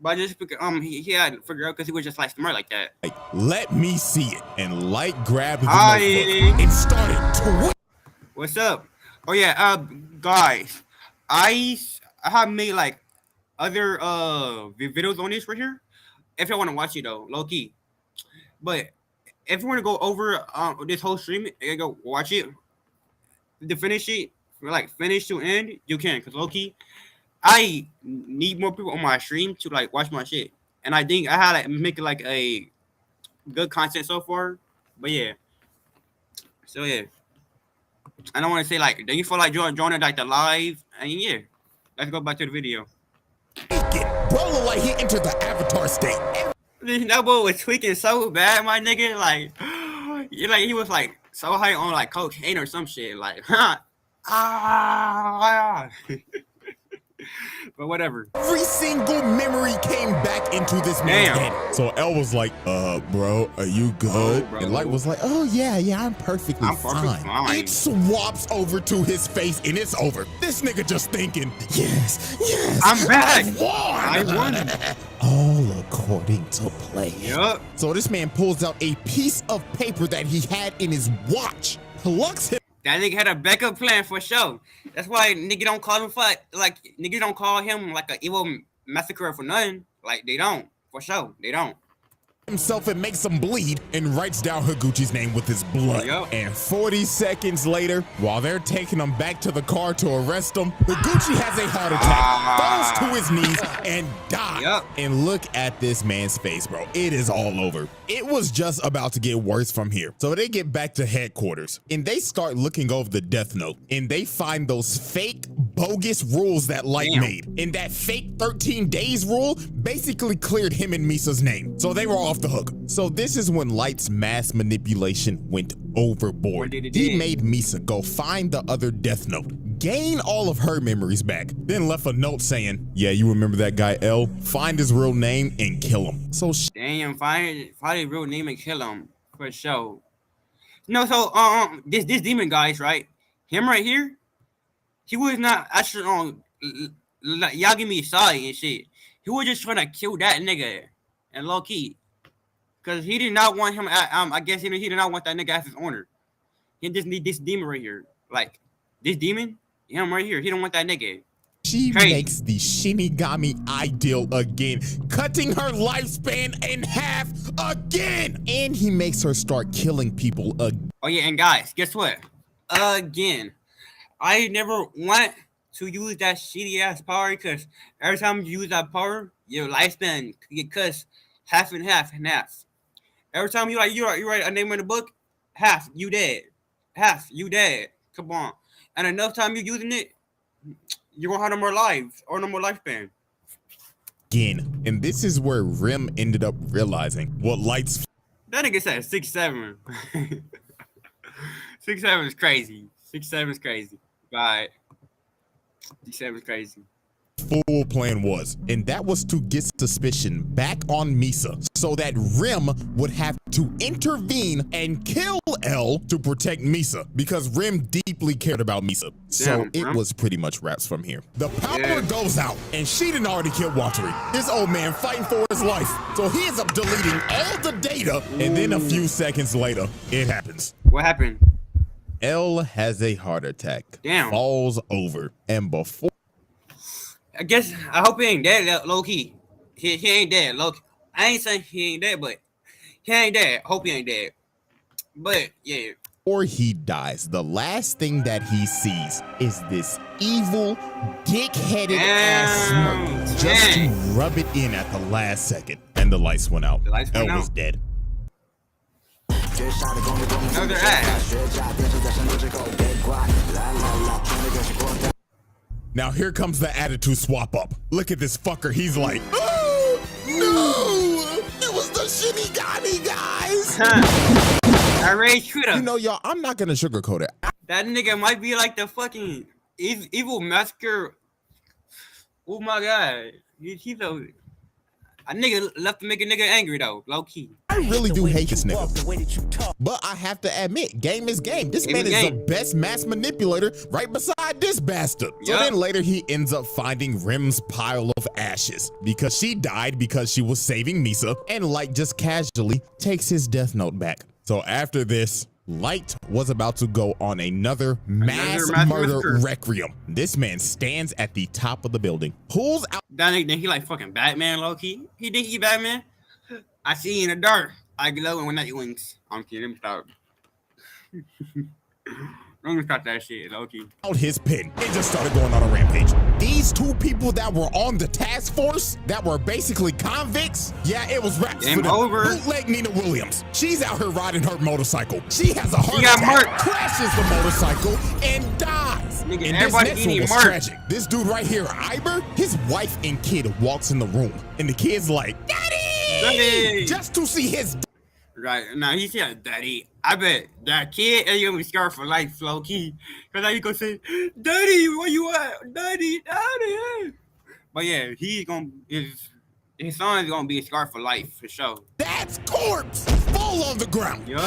But just because he had to figure out because he was just like smart like that. Like, let me see it. And Light grabbed the notebook and started to. What's up? Oh yeah, guys, I have made like other videos on this right here. If you want to watch it though, low key. But if you want to go over this whole stream and go watch it, to finish it, like finish to end, you can. Cause low key, I need more people on my stream to like watch my shit, and I think I had to make it like a good content so far. But yeah, so yeah, I don't want to say like, do you feel like joining like the live? And yeah, let's go back to the video. Bro looked like he entered the avatar state. That boy was tweaking so bad, my nigga. Like, he was like so high on like cocaine or some shit. Like, but whatever. Every single memory came back into this man's head. So L was like, bro, are you good? Oh, and Light was like, oh yeah, I'm perfectly fine. It swaps over to his face and it's over. This nigga just thinking, yes, I'm back. I won. All according to plan. Yep. So this man pulls out a piece of paper that he had in his watch, plucks him. That nigga had a backup plan for sure. That's why nigga don't call him nigga don't call him like an evil massacre for nothing. Like they don't, for sure. They don't. Himself and makes him bleed and writes down Higuchi's name with his blood. Yep. And 40 seconds later, while they're taking him back to the car to arrest him, Higuchi has a heart attack, falls to his knees, and dies. Yep. And look at this man's face, bro. It is all over. It was just about to get worse from here. So they get back to headquarters and they start looking over the death note and they find those fake bogus rules that Light made. And that fake 13 days rule basically cleared him and Misa's name. So they were off the hook. So this is when Light's mass manipulation went overboard. He made Misa go find the other death note, gain all of her memories back, then left a note saying, yeah, you remember that guy L? Find his real name and kill him. So damn, find his real name and kill him for sure. No, so this demon guys, right? Him right here, he was not actually on Yagami's side and shit. He was just trying to kill that nigga and low key. Cause he did not want him. I guess he did not want that nigga as his owner. He just need this demon right here. Like this demon, him right here. He don't want that nigga. She makes the Shinigami ideal again, cutting her lifespan in half again. And he makes her start killing people again. Oh yeah, and guys, guess what? Again, I never want to use that shitty ass power because every time you use that power, your lifespan get cut half and half and half. Every time you write a name in the book, half you dead, half you dead. Come on, and enough time you using it, you're gonna have no more lives or no more lifespan. Again, and this is where Rim ended up realizing what Light's. That nigga said 6'7". 6'7" is crazy. 6'7" is crazy. Bye. 6'7" is crazy. Full plan was, and that was to get suspicion back on Misa so that Rim would have to intervene and kill L to protect Misa because Rim deeply cared about Misa. So it was pretty much wraps from here. The power goes out and she didn't already kill Watari. This old man fighting for his life. So he ends up deleting all the data and then a few seconds later, it happens. What happened? L has a heart attack, falls over, and before I guess I hope he ain't dead, low key. He ain't dead, low key. I ain't saying he ain't dead, but he ain't dead. Hope he ain't dead. But yeah. Before he dies, the last thing that he sees is this evil, dick-headed ass smirk just to rub it in at the last second. And the lights went out. L was dead. Another ass. Now here comes the attitude swap up. Look at this fucker. He's like, oh, no, it was the Shinigami guys. I rage Twitter. You know, y'all, I'm not going to sugarcoat it. That nigga might be like the fucking evil massacre. Oh my God. He's a, A nigga left to make a nigga angry though, low key. I really do hate this nigga. But I have to admit, game is game. This man is the best mass manipulator right beside this bastard. So then later he ends up finding Rim's pile of ashes because she died because she was saving Misa, and Light just casually takes his death note back. So after this, Light was about to go on another mass murder requiem. This man stands at the top of the building, pulls out. That nigga think he like fucking Batman, low key. He think he Batman. I see you in the dark. I glow when night wings. I'm kidding. Let me stop. Let me stop that shit, low key. Out his pen and just started going on a rampage. These two people that were on the task force that were basically convicts, yeah, it was raps for them. Bootleg Nina Williams. She's out here riding her motorcycle. She has a heart attack, crashes the motorcycle, and dies. Nigga, and everybody this next one was tragic. This dude right here, Iber, his wife and kid walks in the room, and the kid's like, Daddy! Just to see his. Right now, he said, "Daddy." I bet that kid is gonna be scarred for life, low key. Cause now you gonna say, "Daddy, where you at? Daddy, Daddy." But yeah, he's gonna his son is gonna be scarred for life for sure. That's corpse fall on the ground. Yup.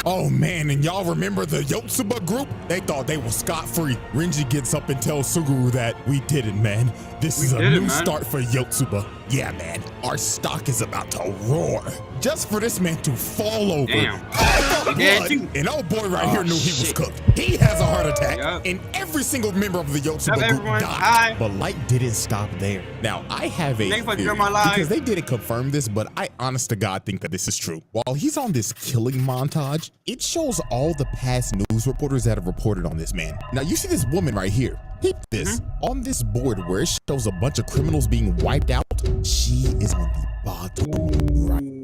Oh man, and y'all remember the Yotsuba group? They thought they were scot-free. Renji gets up and tells Suguru that we did it, man. This is a new start for Yotsuba. Yeah, man, our stock is about to roar. Just for this man to fall over. And old boy right here knew he was cooked. He has a heart attack, and every single member of the Yotsuba group died. But Light didn't stop there. Now, I have a theory, because they didn't confirm this, but I honest to God think that this is true. While he's on this killing montage, it shows all the past news reporters that have reported on this man. Now, you see this woman right here. Peep this. On this board where it shows a bunch of criminals being wiped out, she is on the bottom right.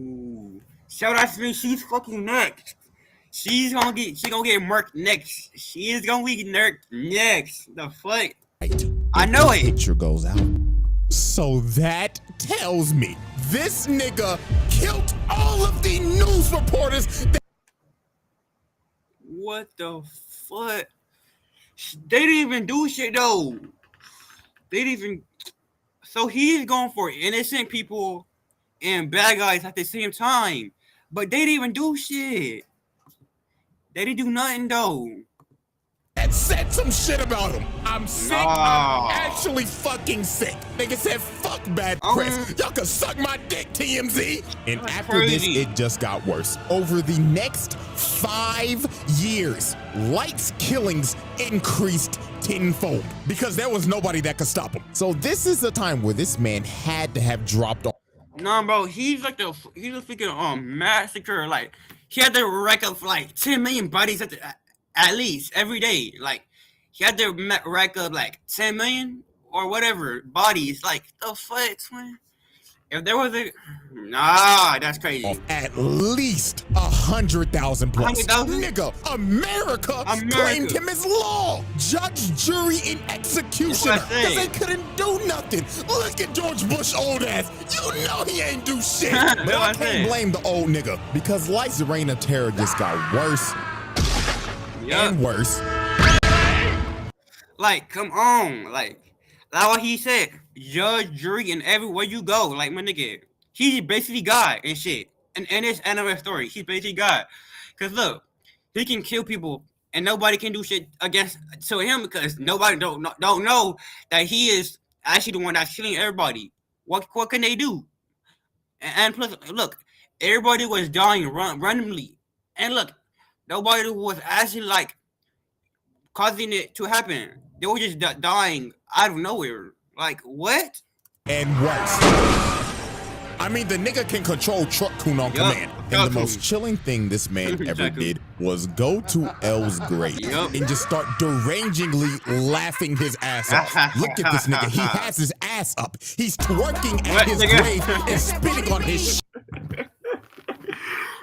So that means she's fucking next. She gonna get murked next. She is gonna be murked next. The fuck? I know it. Picture goes out. So that tells me this nigga killed all of the news reporters. What the fuck? They didn't even do shit though. They didn't even. So he's going for innocent people and bad guys at the same time, but they didn't even do shit. They didn't do nothing though. That said some shit about him. I'm sick. I'm actually fucking sick. Nigga said fuck bad press. Y'all can suck my dick, TMZ. And after this, it just got worse. Over the next 5 years, Light's killings increased tenfold because there was nobody that could stop him. So this is the time where this man had to have dropped off. No, bro, he's a freaking massacre. Like he had to rack up like 10 million bodies at least every day. Like he had to rack up like 10 million or whatever bodies. Like the fuck, man. If there was that's crazy. At least 100,000 plus. 100,000? Nigga, America claimed him as law, judge, jury, and executioner. Because they couldn't do nothing. Look at George Bush old ass. You know he ain't do shit. But I can't blame the old nigga because Light's reign of terror just got worse and worse. Like, come on. Like what he said. Judge, jury, and everywhere you go. Like, my nigga, he's basically God and shit. And in this anime story, he's basically God. Because, look, he can kill people and nobody can do shit to him because nobody don't know that he is actually the one that's killing everybody. What can they do? And plus, look, everybody was dying randomly. And look, nobody was actually, like, causing it to happen. They were just dying out of nowhere. Like, what? And worse. I mean, the nigga can control Truck Kun on command. And the most chilling thing this man ever did was go to L's grave and just start derangingly laughing his ass off. Look at this nigga. He has his ass up. He's twerking at his grave and spitting on his shit.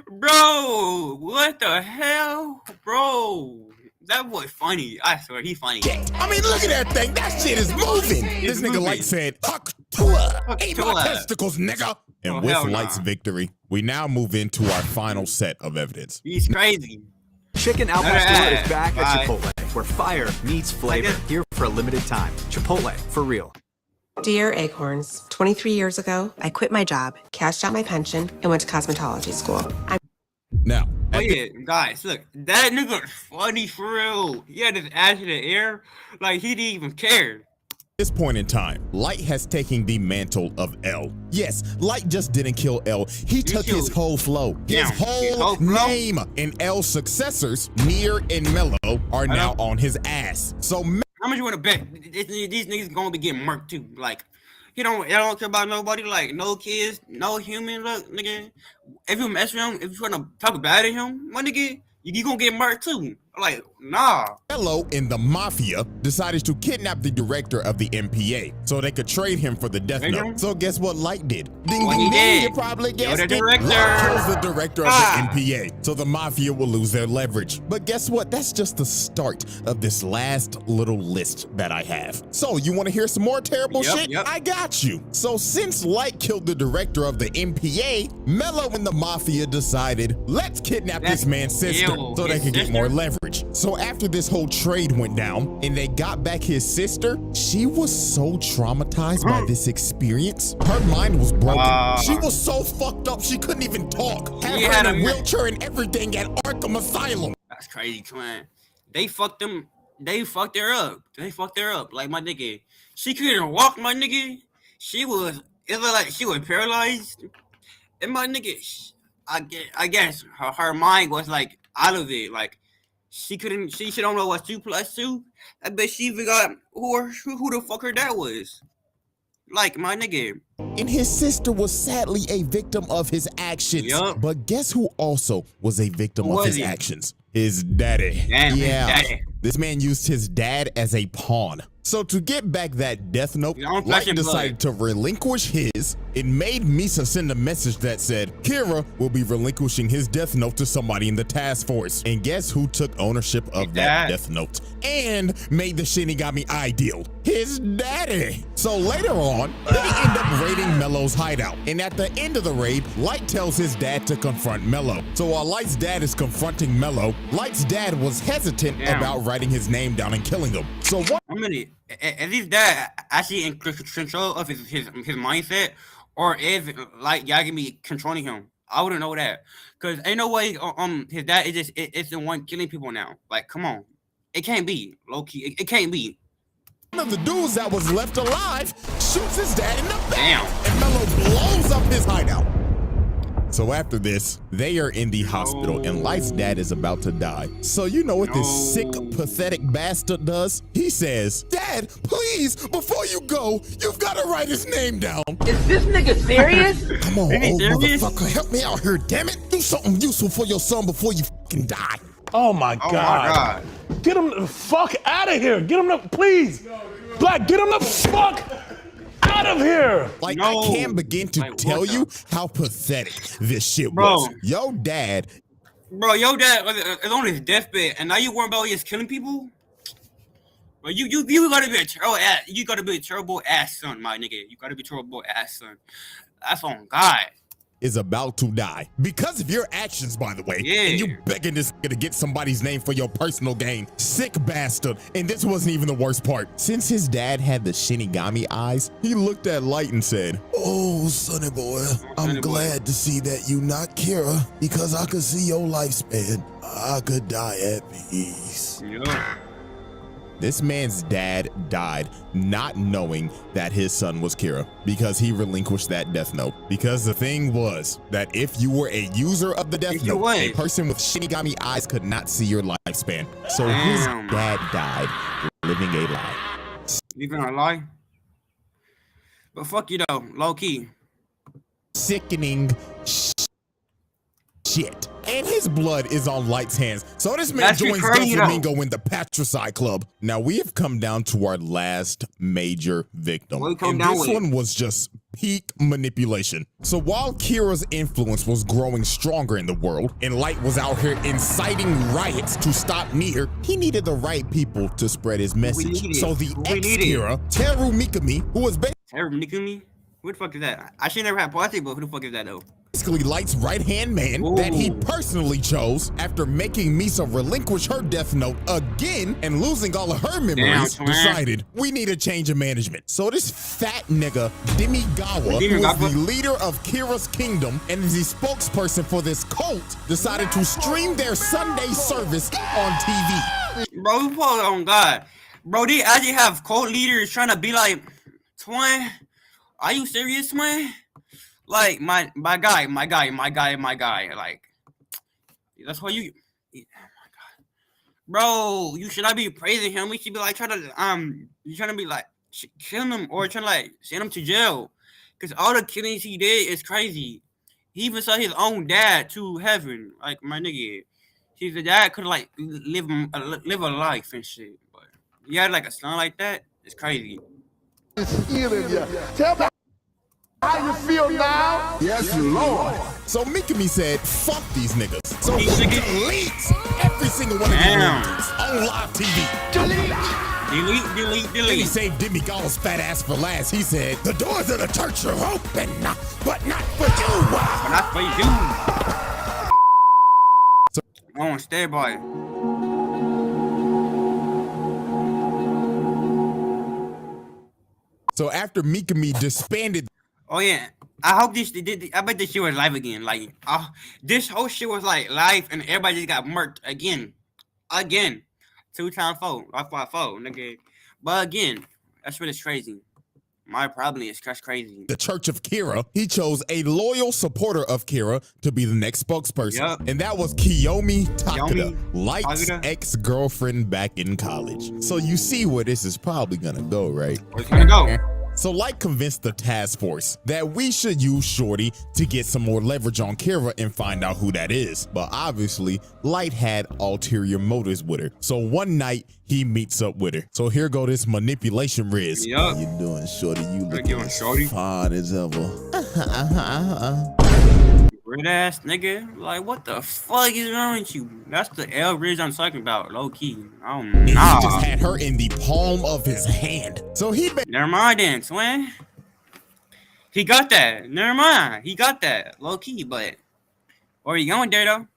Bro, what the hell? Bro. That boy funny. I swear, he funny. I mean, look at that thing. That shit is moving. This nigga Light said, "Eat my testicles, nigga." And with Light's victory, we now move into our final set of evidence. He's crazy. Chicken Al Pastor is back at Chipotle, where fire meets flavor. Here for a limited time. Chipotle, for real. Dear Acorns, 23 years ago, I quit my job, cashed out my pension, and went to cosmetology school. Now, oh yeah, guys, look, that nigga funny for real. He had his ass in the air, like he didn't even care. At this point in time, Light has taken the mantle of L. Yes, Light just didn't kill L. He took his whole flow, his whole name, and L's successors, Nier and Mello, are now on his ass. So how much you want to bet these niggas gonna be getting murked too? Like, I don't care about nobody. Like, no kids, no human. Look, nigga, if you mess with him, if you trying to talk bad at him, my nigga, you gonna get murked too. Like, nah. Mello and the Mafia decided to kidnap the director of the MPA so they could trade him for the Death Note. So guess what Light did? Ding, ding, ding, you probably guessed it. Light kills the director of the MPA, so the Mafia will lose their leverage. But guess what? That's just the start of this last little list that I have. So you want to hear some more terrible shit? I got you. So since Light killed the director of the MPA, Mello and the Mafia decided, let's kidnap this man's sister so they can get more leverage. So after this whole trade went down and they got back his sister, she was so traumatized by this experience. Her mind was broken. She was so fucked up she couldn't even talk. Had her in a wheelchair and everything at Arkham Asylum. That's crazy, man. They fucked them. They fucked her up. They fucked her up. Like, my nigga, she couldn't walk, my nigga. It was like she was paralyzed. And my nigga, I guess her mind was like out of it. Like, she don't know what's 2 + 2. I bet she forgot who the fuck her dad was. Like, my nigga. And his sister was sadly a victim of his actions. But guess who also was a victim of his actions? His daddy. Damn, yeah. his daddy. This man used his dad as a pawn. So to get back that Death Note, Light decided to relinquish his. It made Misa send a message that said, Kira will be relinquishing his Death Note to somebody in the task force. And guess who took ownership of that Death Note and made the Shinigami ideal? His daddy. So later on, they end up raiding Mello's hideout. And at the end of the raid, Light tells his dad to confront Mello. So while Light's dad is confronting Mello, Light's dad was hesitant about writing his name down and killing him. So what? Is his dad actually in control of his mindset, or is Light Yagami controlling him? I wouldn't know that, cause ain't no way his dad is it's the one killing people now. Like, come on, it can't be low key. It can't be. One of the dudes that was left alive shoots his dad in the back, and Mello blows up his hideout. So after this, they are in the hospital and Light's dad is about to die. So you know what this sick, pathetic bastard does? He says, Dad, please, before you go, you've got to write his name down. Is this nigga serious? Come on, old motherfucker, help me out here, damn it. Do something useful for your son before you fucking die. Oh my God. Get him the fuck out of here. Get him the, please. Black, get him the fuck out of here! Like, I can't begin to tell you how pathetic this shit was. Your dad is on his deathbed, and now you worry about just killing people? Bro, you gotta be a terrible ass. You gotta be a terrible ass son, my nigga. You gotta be a terrible ass son. That's on God. Is about to die because of your actions, by the way. And you begging this nigga to get somebody's name for your personal gain. Sick bastard. And this wasn't even the worst part. Since his dad had the Shinigami eyes, he looked at Light and said, Oh, sonny boy, I'm glad to see that you not Kira, because I could see your lifespan. I could die at peace. This man's dad died not knowing that his son was Kira because he relinquished that Death Note. Because the thing was that if you were a user of the Death Note, a person with Shinigami eyes could not see your lifespan. So his dad died living a lie. Living a lie? But fuck you though, low key. Sickening shit. And his blood is on Light's hands. So this man joins Doflamingo in the Patricide Club. Now we have come down to our last major victim. And this one was just peak manipulation. So while Kira's influence was growing stronger in the world and Light was out here inciting riots to stop Nier, he needed the right people to spread his message. So the ex-Kira, Teru Mikami, who was basically... Teru Mikami? Who the fuck is that? I should never have party, but who the fuck is that though? basically Light's right-hand man that he personally chose after making Misa relinquish her death note again and losing all of her memories, decided we need a change of management. So this fat nigga, Demigawa, who is the leader of Kira's kingdom and is the spokesperson for this cult, decided to stream their Sunday service on TV. Bro, you put on God. Bro, they actually have cult leaders trying to be like, twin, are you serious, man? Like, my guy. Like, that's why you, oh my God. Bro, you should not be praising him. We should be like, you trying to be like, killing him or trying to like send him to jail. Because all the killings he did is crazy. He even sent his own dad to heaven. Like, my nigga. The dad could like live a life and shit. But you had like a son like that, it's crazy. Tell me how you feel now? Yes, Lord. So Mikami said, fuck these niggas. So he deletes every single one of these movies on live TV. Delete. He saved Demigawa's fat ass for last. He said, the doors of the church are open, but not for you. But not for you. So, on standby. So after Mikami disbanded. Oh yeah, I hope I bet this shit was live again. Like, this whole shit was like live, and everybody just got murked again. 2 times 4, 5 4, nigga. But again, that's what is crazy. My problem is that's crazy. The Church of Kira, he chose a loyal supporter of Kira to be the next spokesperson. And that was Kiyomi Takeda, Light's ex-girlfriend back in college. So you see where this is probably gonna go, right? Where's it gonna go? So Light convinced the task force that we should use Shorty to get some more leverage on Kira and find out who that is. But obviously, Light had ulterior motives with her. So one night, he meets up with her. So here go this manipulation riz. How you doing, Shorty? You looking as fine as ever. Red ass nigga. Like, what the fuck is wrong with you? That's the L Riz I'm talking about, low key. Oh, nah. He just had her in the palm of his hand. So he never mind then, twin. He got that. Never mind. He got that. Low key, but where are you going there though?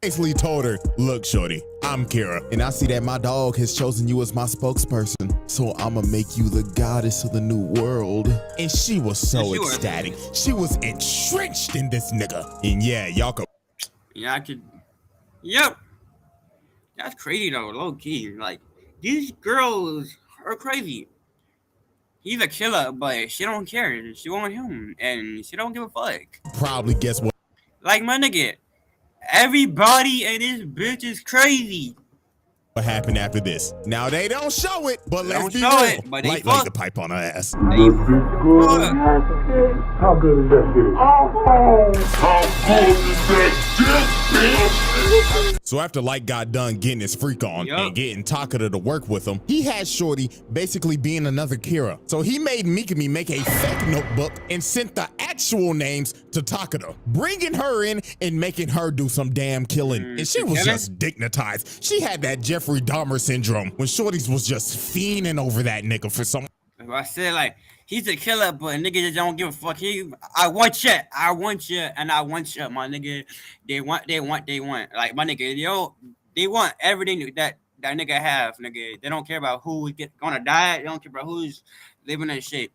Basically told her, look, Shorty, I'm Kira, and I see that my dog has chosen you as my spokesperson, so I'ma make you the goddess of the new world. And she was so ecstatic. She was entrenched in this nigga. And yeah, y'all could. Yeah, I could. Yep. That's crazy though, low key. Like, these girls are crazy. He's a killer, but she don't care. She want him, and she don't give a fuck. Probably guess what? Like, my nigga. Everybody in this bitch is crazy. What happened after this? Now they don't show it, but let's be real. But Light laid the pipe on her ass. How good is that dick? How good is that dick, bitch? So after Light got done getting his freak on and getting Takeda to work with him, he had Shorty basically being another Kira. So he made Mikami make a fake notebook and sent the actual names to Takeda, bringing her in and making her do some damn killing. And she was just dignitized. She had that Jeffrey Dahmer syndrome when Shorty's was just fiending over that nigga for some. I said, like, he's a killer, but nigga just don't give a fuck. I want you, and I want you, my nigga. They want. Like, my nigga, they want everything that nigga have, nigga. They don't care about who's gonna die. They don't care about who's living that shit.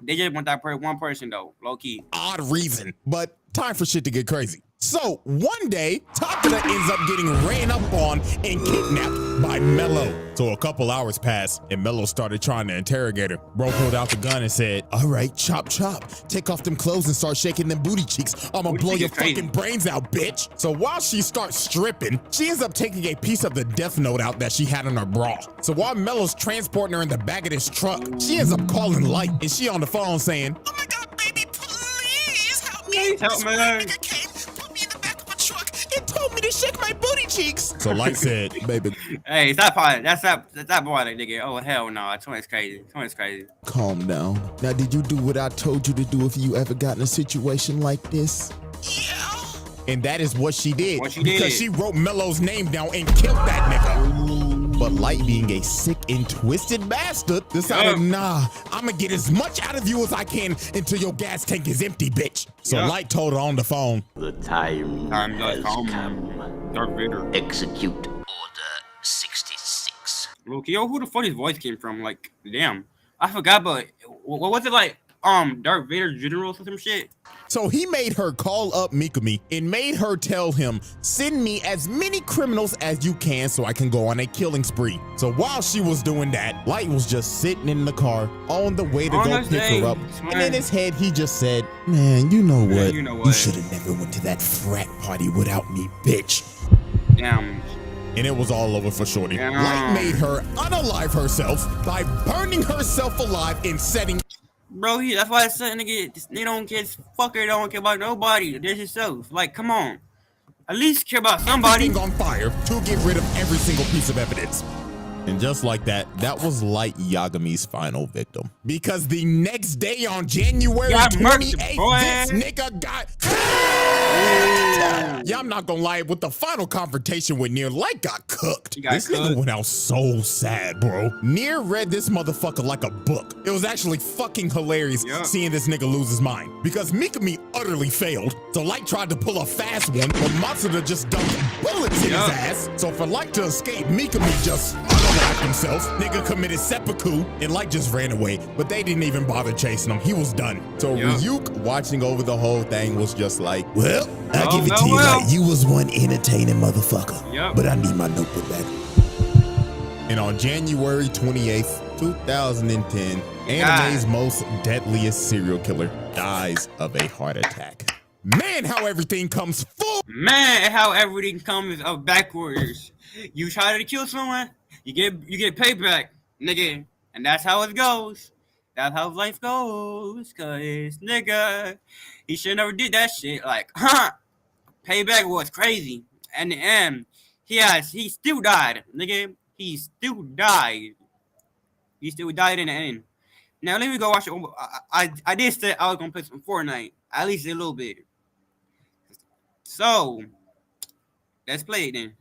They just want that one person, though, low key. Odd reason, but time for shit to get crazy. So one day, Takeda ends up getting ran up on and kidnapped by Mello. So a couple hours passed and Mello started trying to interrogate her. Bro pulled out the gun and said, all right, chop. Take off them clothes and start shaking them booty cheeks. I'ma blow your fucking brains out, bitch. So while she starts stripping, she ends up taking a piece of the death note out that she had in her bra. So while Mello's transporting her in the back of this truck, she ends up calling Light and she on the phone saying, oh my God, baby, please help me. Help me. It told me to shake my booty cheeks. So Light said, baby. Hey, stop part. That's that boy, nigga. Oh, hell no. Twin's crazy. Calm down. Now, did you do what I told you to do if you ever got in a situation like this? Yeah. And that is what she did. Because she wrote Mello's name down and killed that nigga. But Light, being a sick and twisted bastard, decided, nah, I'ma get as much out of you as I can until your gas tank is empty, bitch. So Light told her on the phone, the time has come. Darth Vader. Execute Order 66. Look, yo, who the fuck his voice came from? Like, damn. I forgot, but what was it like? Darth Vader General or some shit? So he made her call up Mikami and made her tell him, send me as many criminals as you can so I can go on a killing spree. So while she was doing that, Light was just sitting in the car on the way to go pick her up. And in his head, he just said, man, you know what? You should have never went to that frat party without me, bitch. Damn. And it was all over for Shorty. Light made her unalive herself by burning herself alive and setting. Bro, that's why I said, nigga, they don't care, fucker, don't care about nobody. This yourself. Like, come on. At least care about somebody. Everything on fire to get rid of every single piece of evidence. And just like that, that was Light Yagami's final victim. Because the next day on January 28th, this nigga got... Yeah, I'm not gonna lie, with the final confrontation with Nier, Light got cooked. This nigga went out so sad, bro. Nier read this motherfucker like a book. It was actually fucking hilarious seeing this nigga lose his mind. Because Mikami utterly failed. So Light tried to pull a fast one, but Matsuda just dumped bullets in his ass. So for Light to escape, Mikami just unalived himself. Nigga committed seppuku, and Light just ran away. But they didn't even bother chasing him. He was done. So Ryuk, watching over the whole thing, was just like, well, I'll give it to you, Light. You was one entertaining motherfucker. But I need my notebook back. And on January 28th, 2010, anime's most deadliest serial killer dies of a heart attack. Man, how everything comes full. Man, how everything comes up backwards. You try to kill someone, you get payback, nigga. And that's how it goes. That's how life goes. Cause nigga, he should never did that shit. Like, payback was crazy. And in the end, he still died, nigga. He still died. He still died in the end. Now let me go watch it. I did say I was gonna play some Fortnite, at least a little bit. So let's play it then.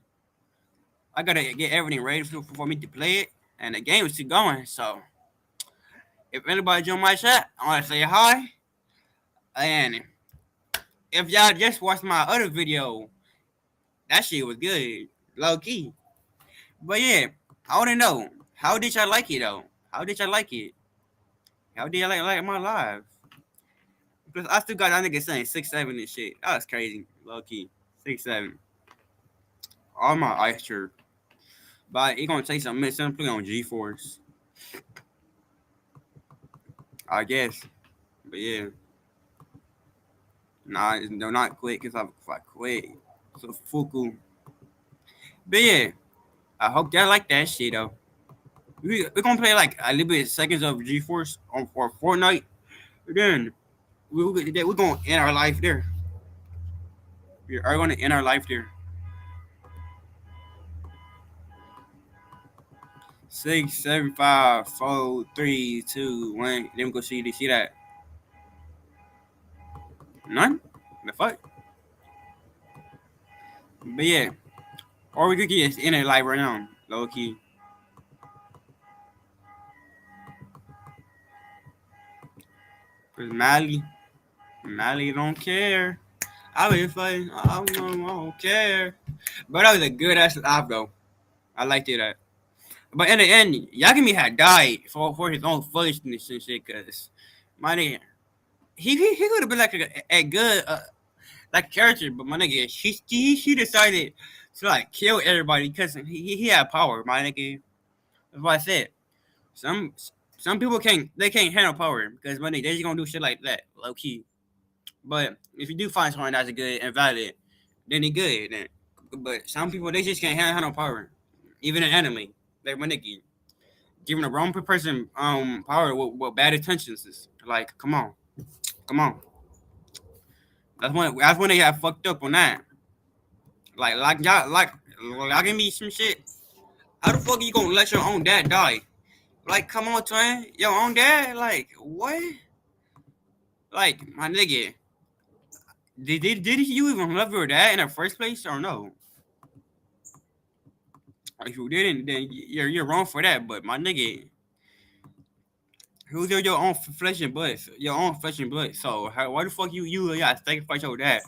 I gotta get everything ready for me to play it, and the game is still going. So if anybody join my chat, I wanna say hi. And if y'all just watched my other video, that shit was good, low key. But yeah, I wanna know, how did y'all like it though? How did y'all like it? How did y'all like my live? Because I still got that nigga saying 6'7" and shit. That was crazy, low key. 6'7". All my ice shirt. But he gonna take some minutes and play on G-Force, I guess. But yeah. Nah, no, not quit, because if I quit, so fuku. But yeah, I hope y'all like that shit though. We're gonna play like a little bit seconds of G-Force for Fortnite. Then we're gonna end our life there. We are gonna end our life there. 6, 7, 5, 4, 3, 2, 1. Then we go see that. None? The fuck? But yeah. Or we could get in it live right now. Low key. Cause Mally don't care. I been fighting. I don't care. But that was a good ass live though. I liked it. But in the end, Yagami had died for his own foolishness and shit. Cause my nigga, he could have been like a good like character, but my nigga, he decided to like kill everybody because he had power. My nigga, that's what I said. Some people can't handle power because my nigga, they just gonna do shit like that, low key. But if you do find someone that's good and valid, then he good. Then, but some people they just can't handle power, even in anime. Like my nigga, giving a wrong person power with bad intentions is like, come on. That's when they got fucked up on that. Like y'all give me some shit. How the fuck you gonna let your own dad die? Like, come on, twin. Your own dad? Like, what? Like, my nigga, did you even love your dad in the first place or no? If you didn't, then you're wrong for that. But my nigga, who's your own flesh and blood? Your own flesh and blood. So why the fuck you gotta sacrifice your dad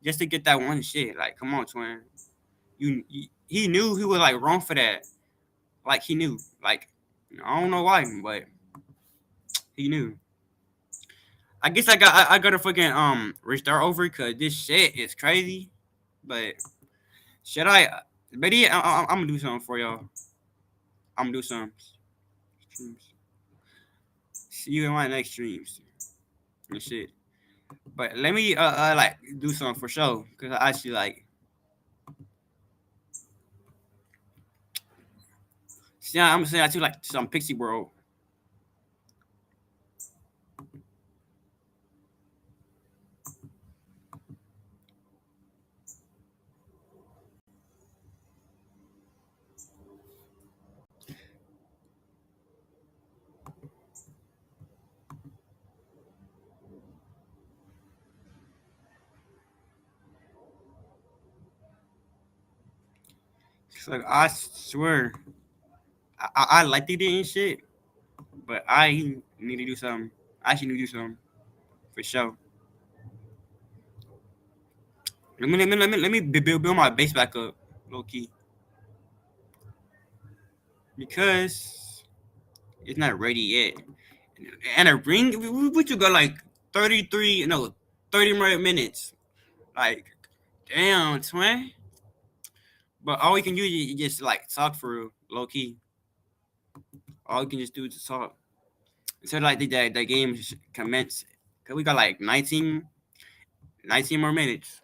just to get that one shit? Like, come on, twin. He knew he was like wrong for that. Like he knew. Like I don't know why, but he knew. I guess I gotta fucking restart over because this shit is crazy. But should I? But yeah, I'm gonna do something for y'all. I'm gonna do some streams. See you in my next streams and shit. But let me like do something for sure because I actually like. See, I'm saying I too like some Pixie World. It's like I swear, I like they did and shit, but I need to do something. I actually need to do something for sure. Let me build my base back up, low key, because it's not ready yet. And a ring, what you got like 33, no, 30 more minutes. Like, damn, twin. But all we can do is just like talk for low key. All we can just do is talk. So like the game commence. Cause we got like 19 more minutes.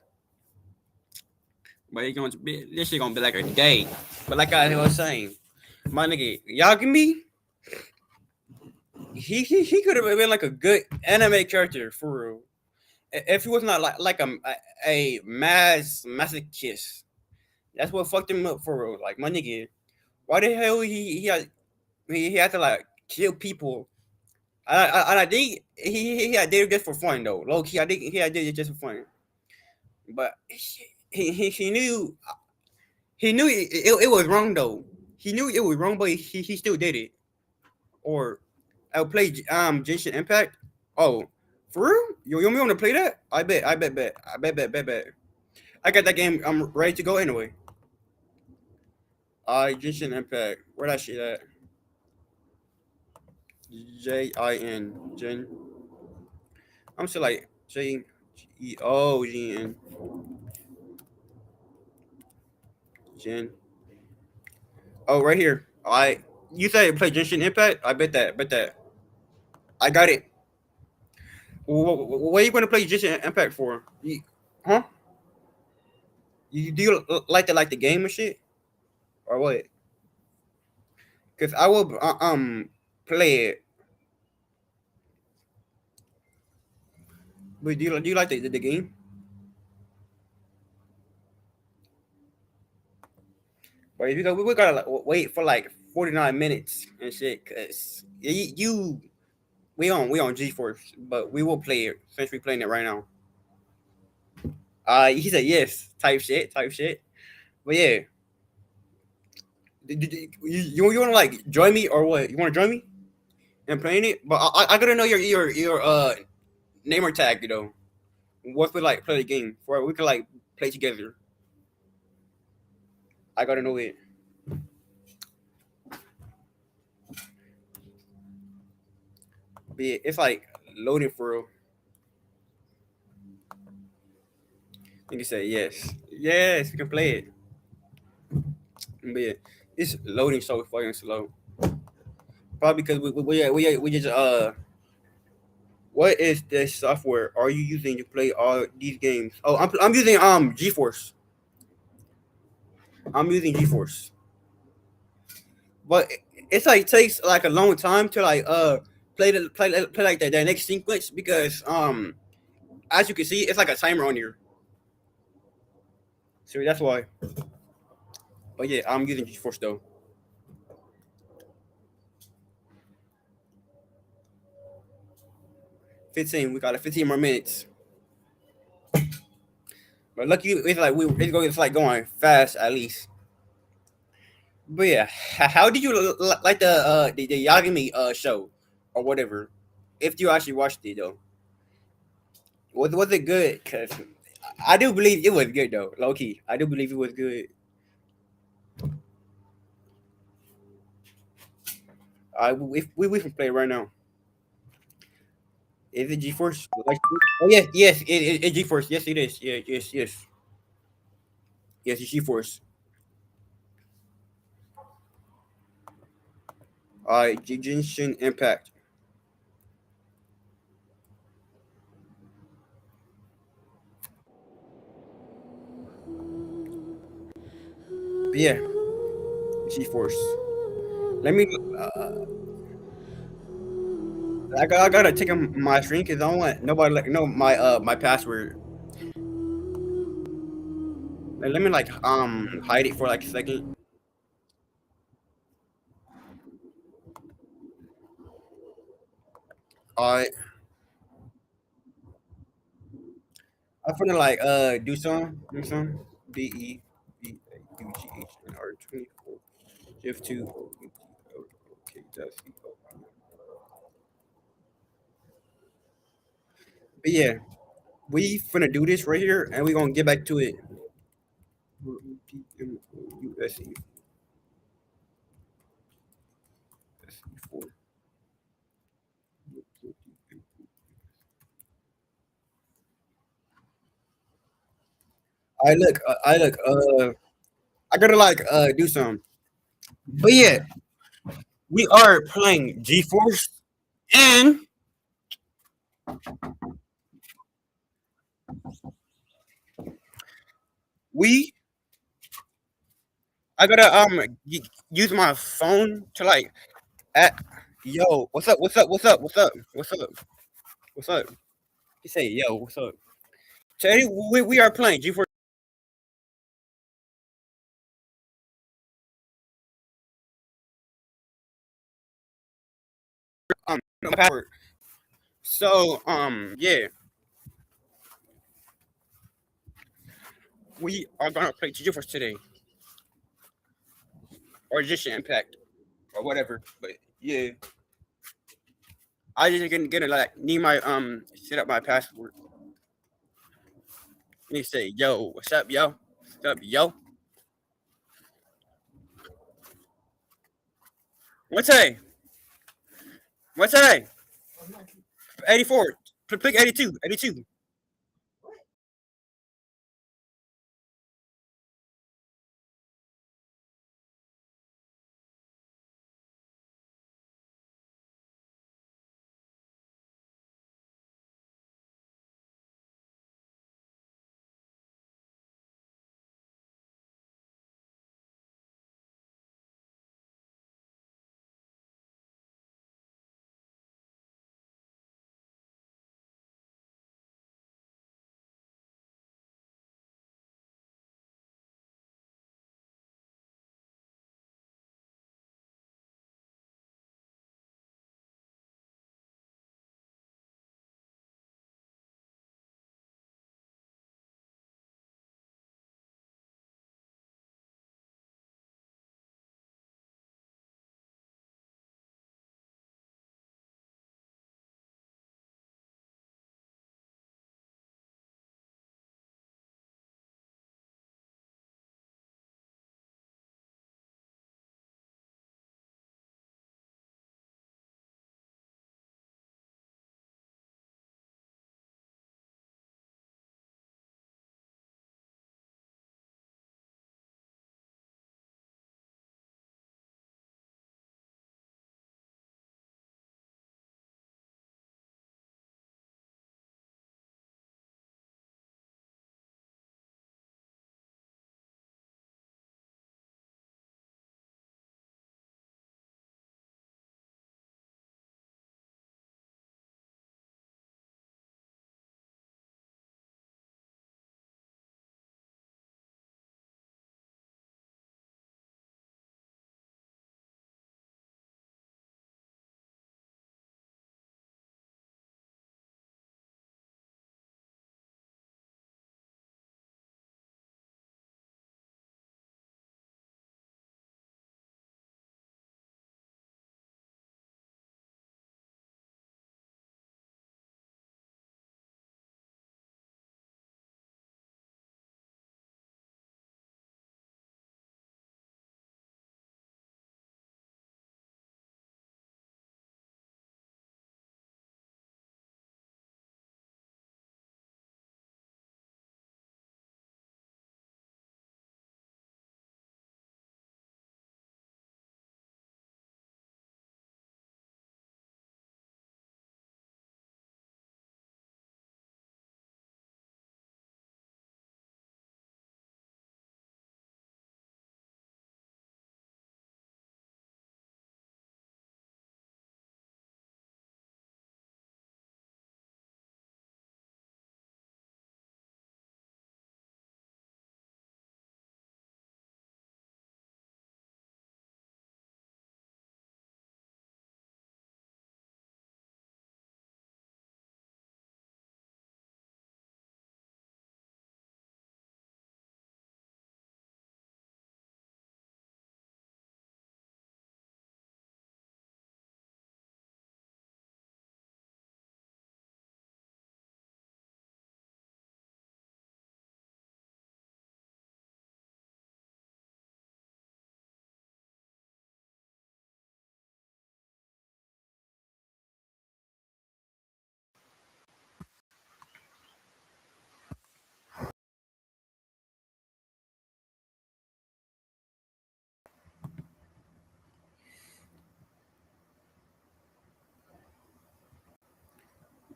But it's going to be this shit gonna be like a day. But like I was saying, my nigga Yagami, he could have been like a good anime character for real. If he was not like a masochist. That's what fucked him up for real. Like my nigga, why the hell he had to like kill people? I think he did it just for fun though. Low key, I think he did it just for fun. But he knew it was wrong though. He knew it was wrong, but he still did it. Or I'll play Genshin Impact. Oh, for real? You want me to play that? I bet. I got that game. I'm ready to go anyway. Genshin Impact. Where that shit at? Jin. Jin. I'm still like Jin. Jin. Oh, right here. You said you play Genshin Impact? I bet that. I got it. What are you going to play Genshin Impact for? Huh? Do you like the game and shit, or what? Cause I will play it. But do you like the game? But if we gotta like, wait for like 49 minutes and shit, cause we on GeForce, but we will play it since we playing it right now. He said yes, type shit. But yeah, you want to like join me or what? You want to join me and playing it? But I gotta know your name or tag, you know. Once we like play the game, for we can like play together. I gotta know it. But yeah, it's like loading for real. You can say yes. Yes, we can play it. But yeah, it's loading so fucking slow. Probably because we just what is this software are you using to play all these games? Oh, I'm using GeForce. I'm using GeForce. But it's like takes like a long time to like play like the next sequence because as you can see it's like a timer on here. So that's why. But yeah, I'm using GeForce though. 15. We got 15 more minutes. But lucky it's like it's like going fast at least. But yeah, how did you like the Yagami show or whatever? If you actually watched it though, was it good? Cause I do believe it was good though, low key. I do believe it was good. If we can play right now. Is it GeForce? Like, oh yes, yes, it's GeForce. Yes, it is. Yeah, yes, yes, yes, it's GeForce. Genshin Impact. But yeah, GeForce. Let me. I gotta take my screen because I don't want nobody like know my password. Let me like hide it for like a second. Alright, I'm finna like do some DEVAUGHNR 24 Shift 2. Okay, that's but yeah, we finna do this right here and we gonna get back to it. USE 4. I look I gotta like do some. But yeah, we are playing G-Force and we I gotta use my phone to like at yo, what's up, what's up, what's up, what's up, what's up, what's up? He say, yo, what's up? Teddy, we are playing G4 no password. So yeah, we are gonna play G4 today. Or just Impact or whatever. But yeah. I just gonna like need my set up my password. And he say, yo, what's up, yo? What's up, yo? What's a? What's a? 84. Click 82. 82.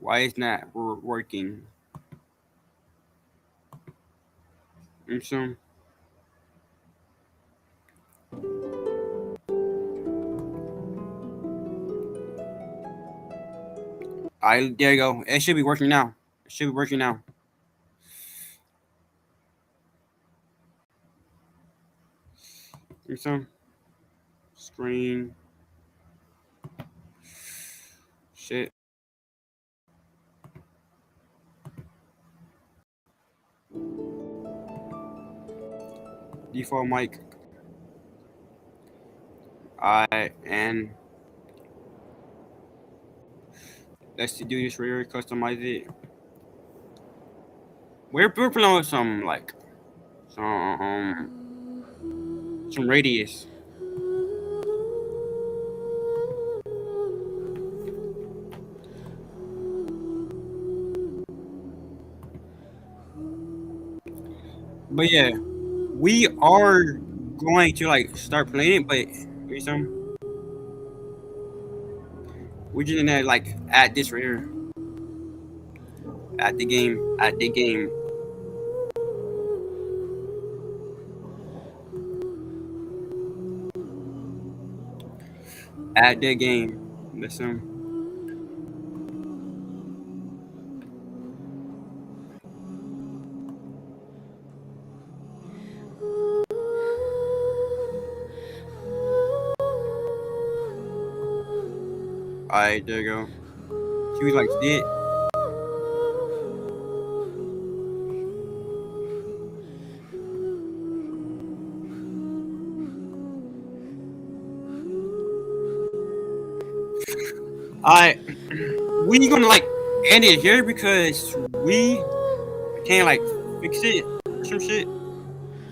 Why is not working? So. There you go. It should be working now. It should be working now. So. Screen. Shit. Default mic. And let's do this right here, customize it. We're playing with some some radius. But yeah, we are going to like start playing it, but we're just gonna like add this right here. Add the game. Add the game. Add the game. Listen. Alright, there you go. She was like, see it. We gonna like end it here because we can't like fix it or some shit.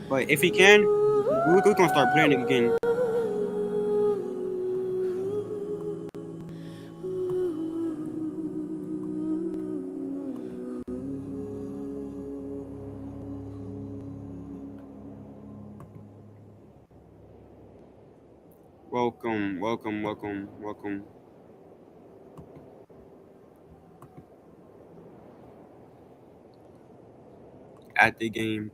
But if he can, we're gonna start playing it again. Welcome, welcome, welcome, welcome. At the game.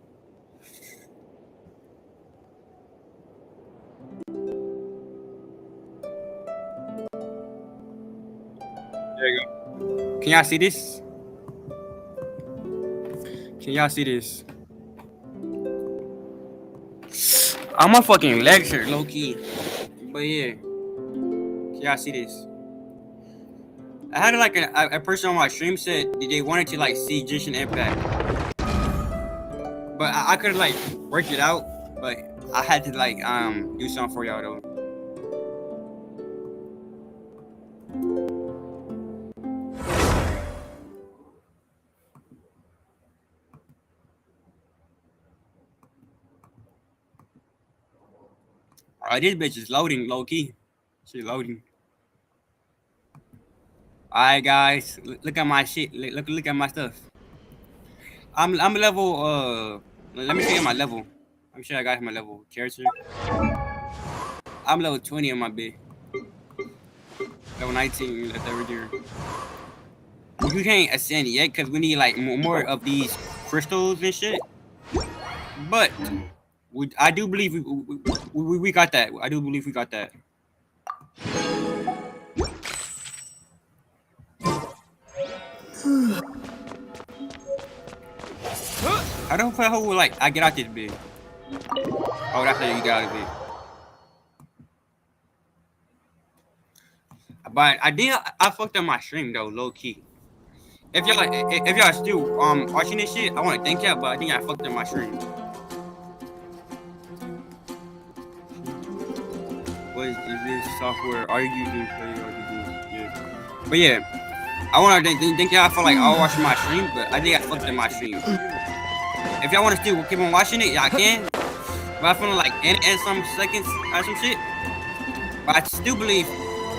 There you go. Can y'all see this? Can y'all see this? I'm a fucking lecture, low key. But yeah. Can y'all see this? I had like a person on my stream said they wanted to like see Genshin Impact. But I could like work it out, but I had to like do something for y'all though. Alright, this bitch is loading low key. She's loading. Alright guys, look at my shit. Look at my stuff. I'm level let me show you my level. I'm sure I got my level character. I'm level 20 on my bit. Level 19 at the year. We can't ascend yet because we need like more of these crystals and shit. But I do believe we got that. I do believe we got that. I don't play how like I get out this big. Oh, that's how you get out of it. But I fucked up my stream though, low key. If y'all still watching this shit, I want to thank y'all, but I think I fucked up my stream. What is this software? Are you using Yeah. But yeah, I want to thank y'all for like all watching my stream, but I think I fucked up my stream. If y'all want to still keep on watching it, y'all can. But I feel like end some seconds or some shit. But I still believe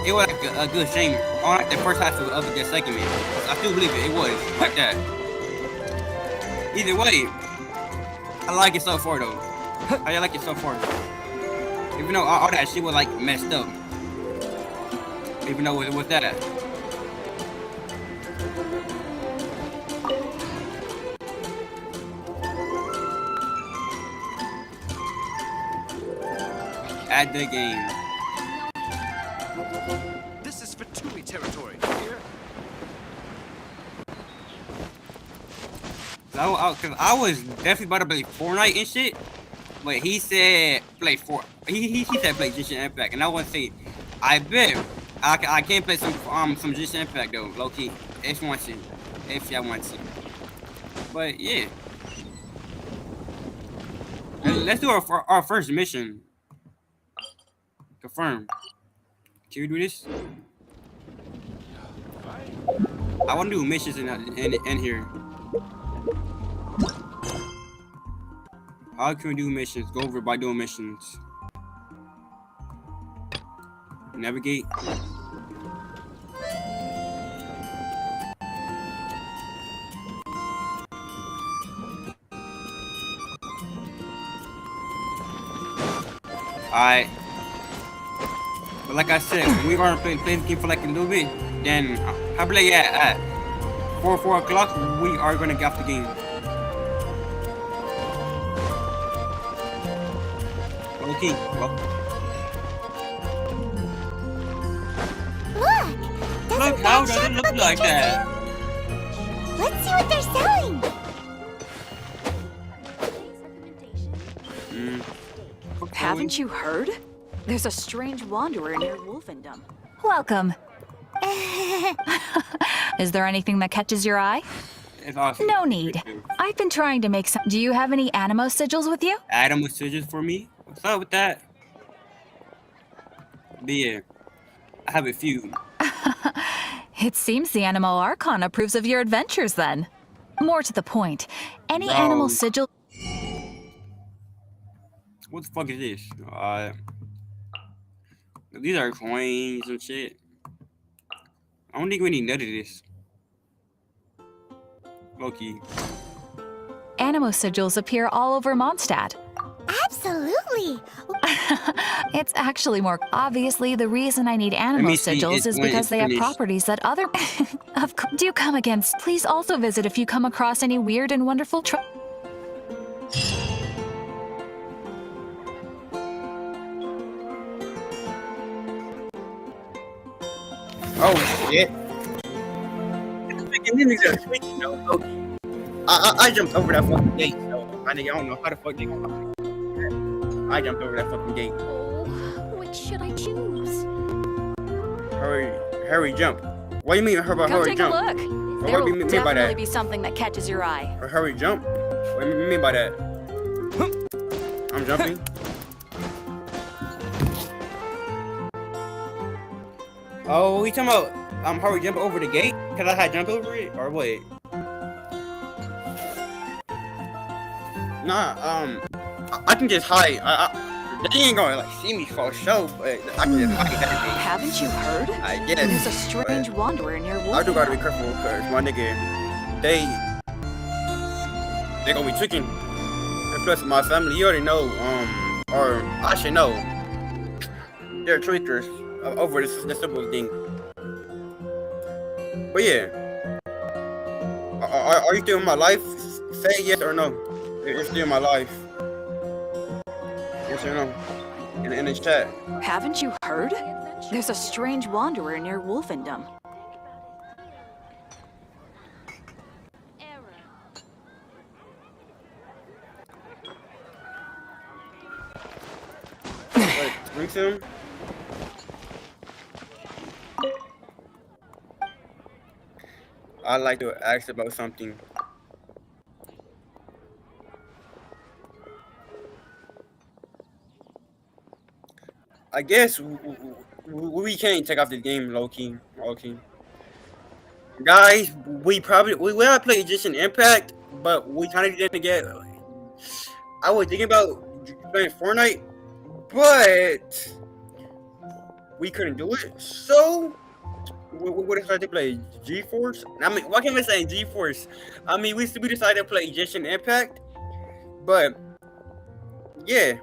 it was like a good stream on like the first half of the second man. I still believe it was like that. Either way, I like it so far though. I like it so far. Even though all that shit was like messed up. Even though it was that. Add the game. This is Victory territory. Here. Cause I was definitely about to play Fortnite and shit, but he said play he said play Genshin Impact, and I want to say, I bet I can play some Genshin Impact though, low key, if I want to. But yeah, let's do our first mission. Confirm. Can we do this? I want to do missions in here. How can we do missions? Go over by doing missions. Navigate. Alright. But like I said, we are playing the game for like a little bit. Then I play at 4 o'clock. We are gonna get off the game. Okay. Look, how does it look like that? Let's see what they're selling. Haven't you heard? There's a strange wanderer near Wolfendom. Welcome. Is there anything that catches your eye? Awesome. No need. I've been trying to make some. Do you have any Animo sigils with you? Animo sigils for me? What's up with that? But yeah, I have a few. It seems the Animo Archon approves of your adventures then. More to the point, any Animo sigil. What the fuck is this? These are coins and shit. I don't think we need none of this. Low-key. Animo sigils appear all over Mondstadt. Absolutely! It's actually more. Obviously, the reason I need Animo sigils is because they have properties that other. Do come again. Please also visit if you come across any weird and wonderful. Oh shit! I jumped over that fucking gate, so I don't know how the fuck they gonna. I jumped over that fucking gate. Oh, what should I choose? Hurry, jump. What do you mean, hurry jump? Come take a look. There will definitely be something that catches your eye. Hurry, jump. What do you mean by that? I'm jumping. Oh, we talking about hurry, jump over the gate? Cause I had jumped over it, or wait? Nah, I can just hide. They ain't gonna like see me for sure, but I can just hide. Haven't you heard? I guess. There's a strange wanderer near Wolfendom. I do gotta be careful, cause my nigga, they gonna be tricking. And plus, my family, you already know, or I should know, they're trickers over this simple thing. But yeah, are you still in my life? Say yes or no. You're still in my life. Yes or no? In the chat. Haven't you heard? There's a strange wanderer near Wolfendom. Wait, drink him? I'd like to ask about something. I guess we can't take off the game, low-key. Guys, we gotta play Genshin Impact, but we kind of didn't get. I was thinking about playing Fortnite, but we couldn't do it. So we decided to play G-Force. I mean, why can't we say G-Force? I mean, we decided to play Genshin Impact, but yeah.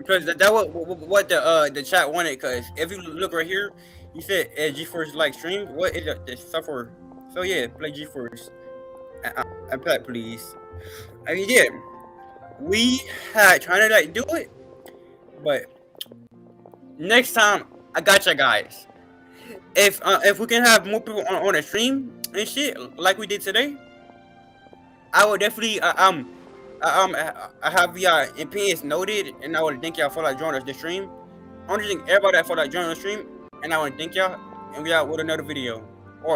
because that was what the chat wanted. Because if you look right here, you said GeForce like stream. What is the stuff for? So yeah, play GeForce. I play please. I mean yeah, we had trying to like do it, but next time I got you guys. If we can have more people on the stream and shit like we did today, I would definitely I have y'all opinions noted, and I would thank y'all for like joining us the stream. I want to thank everybody for like joining the stream, and I want to thank y'all, and we out with another video or.